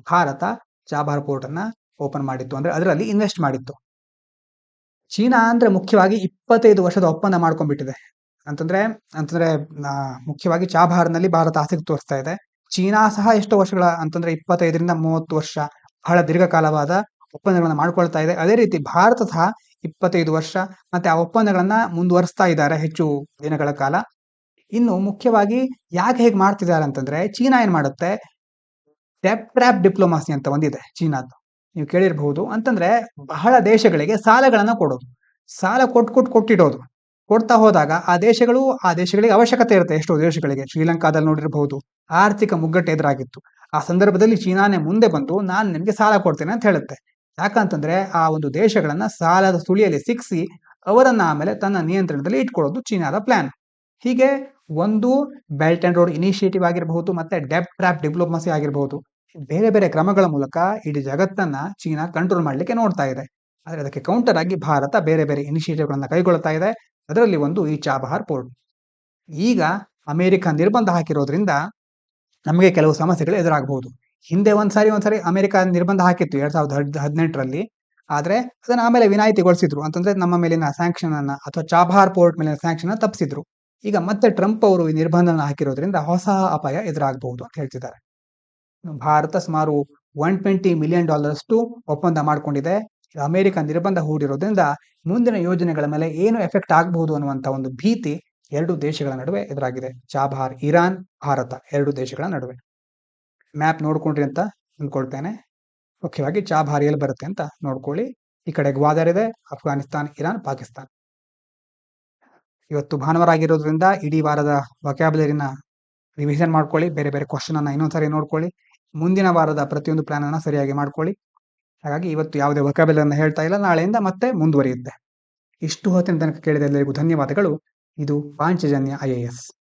ಭಾರತ ಚಾಬಹಾರ್ ಪೋರ್ಟ್ ಅನ್ನ ಓಪನ್ ಮಾಡಿತ್ತು, ಅಂದ್ರೆ ಅದರಲ್ಲಿ ಇನ್ವೆಸ್ಟ್ ಮಾಡಿತ್ತು. ಚೀನಾ ಅಂದ್ರೆ ಮುಖ್ಯವಾಗಿ 25 ವರ್ಷದ ಒಪ್ಪಂದ ಮಾಡ್ಕೊಂಡ್ಬಿಟ್ಟಿದೆ. ಅಂತಂದ್ರೆ ಮುಖ್ಯವಾಗಿ ಚಾಬಹಾರ್ನಲ್ಲಿ ಭಾರತ ಆಸಕ್ತಿ ತೋರಿಸ್ತಾ ಇದೆ. ಚೀನಾ ಸಹ ಎಷ್ಟೋ ವರ್ಷಗಳ, ಅಂತಂದ್ರೆ 25ರಿಂದ 30 ವರ್ಷ ಬಹಳ ದೀರ್ಘಕಾಲವಾದ ಒಪ್ಪಂದಗಳನ್ನ ಮಾಡ್ಕೊಳ್ತಾ ಇದೆ. ಅದೇ ರೀತಿ ಭಾರತ ಸಹ 25 ವರ್ಷ ಮತ್ತೆ ಆ ಒಪ್ಪಂದಗಳನ್ನ ಮುಂದುವರಿಸ್ತಾ ಇದ್ದಾರೆ ಹೆಚ್ಚು ದಿನಗಳ ಕಾಲ. ಇನ್ನು ಮುಖ್ಯವಾಗಿ ಯಾಕೆ ಹೇಗೆ ಮಾಡ್ತಿದ್ದಾರೆ ಅಂತಂದ್ರೆ, ಚೀನಾ ಏನ್ ಮಾಡುತ್ತೆ, ಡೆಟ್ ಟ್ರ್ಯಾಪ್ ಡಿಪ್ಲೊಮಾಸಿ ಅಂತ ಒಂದಿದೆ ಚೀನಾದ್ದು, ನೀವು ಕೇಳಿರಬಹುದು. ಅಂತಂದ್ರೆ ಬಹಳ ದೇಶಗಳಿಗೆ ಸಾಲಗಳನ್ನ ಕೊಡೋದು, ಸಾಲ ಕೊಟ್ಟಿಡೋದು. ಕೊಡ್ತಾ ಹೋದಾಗ ಆ ದೇಶಗಳಿಗೆ ಅವಶ್ಯಕತೆ ಇರುತ್ತೆ. ಎಷ್ಟೋ ದೇಶಗಳಿಗೆ, ಶ್ರೀಲಂಕಾದಲ್ಲಿ ನೋಡಿರಬಹುದು, ಆರ್ಥಿಕ ಮುಗ್ಗಟ್ಟು ಎದುರಾಗಿತ್ತು. ಆ ಸಂದರ್ಭದಲ್ಲಿ ಚೀನಾನೇ ಮುಂದೆ ಬಂದು ನಾನು ನಿಮ್ಗೆ ಸಾಲ ಕೊಡ್ತೇನೆ ಅಂತ ಹೇಳುತ್ತೆ. ಯಾಕಂತಂದ್ರೆ ಆ ಒಂದು ದೇಶಗಳನ್ನ ಸಾಲದ ಸುಳಿಯಲ್ಲಿ ಸಿಕ್ಕಿಸಿ ಅವರನ್ನ ಆಮೇಲೆ ತನ್ನ ನಿಯಂತ್ರಣದಲ್ಲಿ ಇಟ್ಕೊಳ್ಳೋದು ಚೀನಾದ ಪ್ಲಾನ್. ಹೀಗೆ ಒಂದು ಬೆಲ್ಟ್ ಅಂಡ್ ರೋಡ್ ಇನಿಷಿಯೇಟಿವ್ ಆಗಿರಬಹುದು, ಮತ್ತೆ ಡೆಟ್ ಟ್ರ್ಯಾಪ್ ಡಿಪ್ಲೊಮಸಿ ಆಗಿರಬಹುದು, ಬೇರೆ ಬೇರೆ ಕ್ರಮಗಳ ಮೂಲಕ ಇಡೀ ಜಗತ್ತನ್ನ ಚೀನಾ ಕಂಟ್ರೋಲ್ ಮಾಡ್ಲಿಕ್ಕೆ ನೋಡ್ತಾ ಇದೆ. ಆದ್ರೆ ಅದಕ್ಕೆ ಕೌಂಟರ್ ಆಗಿ ಭಾರತ ಬೇರೆ ಬೇರೆ ಇನಿಷಿಯೇಟಿವ್ಗಳನ್ನ ಕೈಗೊಳ್ತಾ ಇದೆ. ಅದರಲ್ಲಿ ಒಂದು ಈ ಚಾಬಹಾರ್ ಪೋರ್ಟ್. ಈಗ ಅಮೆರಿಕ ನಿರ್ಬಂಧ ಹಾಕಿರೋದ್ರಿಂದ ನಮಗೆ ಕೆಲವು ಸಮಸ್ಯೆಗಳು ಎದುರಾಗಬಹುದು. ಹಿಂದೆ ಒಂದ್ಸಾರಿ ಅಮೆರಿಕ ನಿರ್ಬಂಧ ಹಾಕಿತ್ತು 2018ರಲ್ಲಿ. ಆದ್ರೆ ಅದನ್ನ ಆಮೇಲೆ ವಿನಾಯಿತಿಗೊಳಿಸಿದ್ರು. ಅಂತಂದ್ರೆ ನಮ್ಮ ಮೇಲಿನ ಸ್ಯಾಂಕ್ಷನ್ ಅನ್ನ ಅಥವಾ ಚಾಬಹಾರ್ ಪೋರ್ಟ್ ಮೇಲಿನ ಸ್ಯಾಂಕ್ಷನ್ ಅನ್ನ ತಪ್ಪಿಸಿದ್ರು. ಈಗ ಮತ್ತೆ ಟ್ರಂಪ್ ಅವರು ಈ ನಿರ್ಬಂಧನ ಹಾಕಿರೋದ್ರಿಂದ ಹೊಸ ಅಪಾಯ ಎದುರಾಗಬಹುದು ಅಂತ ಹೇಳ್ತಿದ್ದಾರೆ. ಭಾರತ ಸುಮಾರು $120 ಮಿಲಿಯನ್ ಒಪ್ಪಂದ ಮಾಡ್ಕೊಂಡಿದೆ. ಅಮೆರಿಕ ನಿರ್ಬಂಧ ಹೂಡಿರೋದ್ರಿಂದ ಮುಂದಿನ ಯೋಜನೆಗಳ ಮೇಲೆ ಏನು ಎಫೆಕ್ಟ್ ಆಗಬಹುದು ಅನ್ನುವಂತ ಒಂದು ಭೀತಿ ಎರಡು ದೇಶಗಳ ನಡುವೆ ಎದುರಾಗಿದೆ. ಚಾಬಹಾರ್, ಇರಾನ್, ಭಾರತ ಎರಡು ದೇಶಗಳ ನಡುವೆ. ಮ್ಯಾಪ್ ನೋಡ್ಕೊಂಡ್ರಿ ಅಂತ ಅಂದ್ಕೊಳ್ತೇನೆ. ಮುಖ್ಯವಾಗಿ ಚಾಬಹಾರ್ ಎಲ್ಲಿ ಬರುತ್ತೆ ಅಂತ ನೋಡ್ಕೊಳ್ಳಿ. ಈ ಕಡೆ ಗ್ವಾದರ್ ಇದೆ, ಅಫ್ಘಾನಿಸ್ತಾನ್, ಇರಾನ್, ಪಾಕಿಸ್ತಾನ್. ಇವತ್ತು ಭಾನುವಾರ ಆಗಿರೋದ್ರಿಂದ ಇಡೀ ವಾರದ ವೊಕ್ಯಾಬುಲರಿನ ರಿವಿಷನ್ ಮಾಡ್ಕೊಳ್ಳಿ, ಬೇರೆ ಬೇರೆ ಕ್ವಶನ್ ಅನ್ನ ಇನ್ನೊಂದ್ಸರಿ ನೋಡ್ಕೊಳ್ಳಿ, ಮುಂದಿನ ವಾರದ ಪ್ರತಿಯೊಂದು ಪ್ಲಾನ್ ಅನ್ನ ಸರಿಯಾಗಿ ಮಾಡ್ಕೊಳ್ಳಿ. ಹಾಗಾಗಿ ಇವತ್ತು ಯಾವುದೇ ವೊಕ್ಯಾಬುಲರಿನ ಹೇಳ್ತಾ ಇಲ್ಲ, ನಾಳೆಯಿಂದ ಮತ್ತೆ ಮುಂದುವರಿಯುತ್ತೆ. ಇಷ್ಟು ಹೊತ್ತಿನ ತನಕ ಕೇಳಿದ ಎಲ್ಲರಿಗೂ ಧನ್ಯವಾದಗಳು. ಇದು ಪಾಂಚಜನ್ಯ IAS.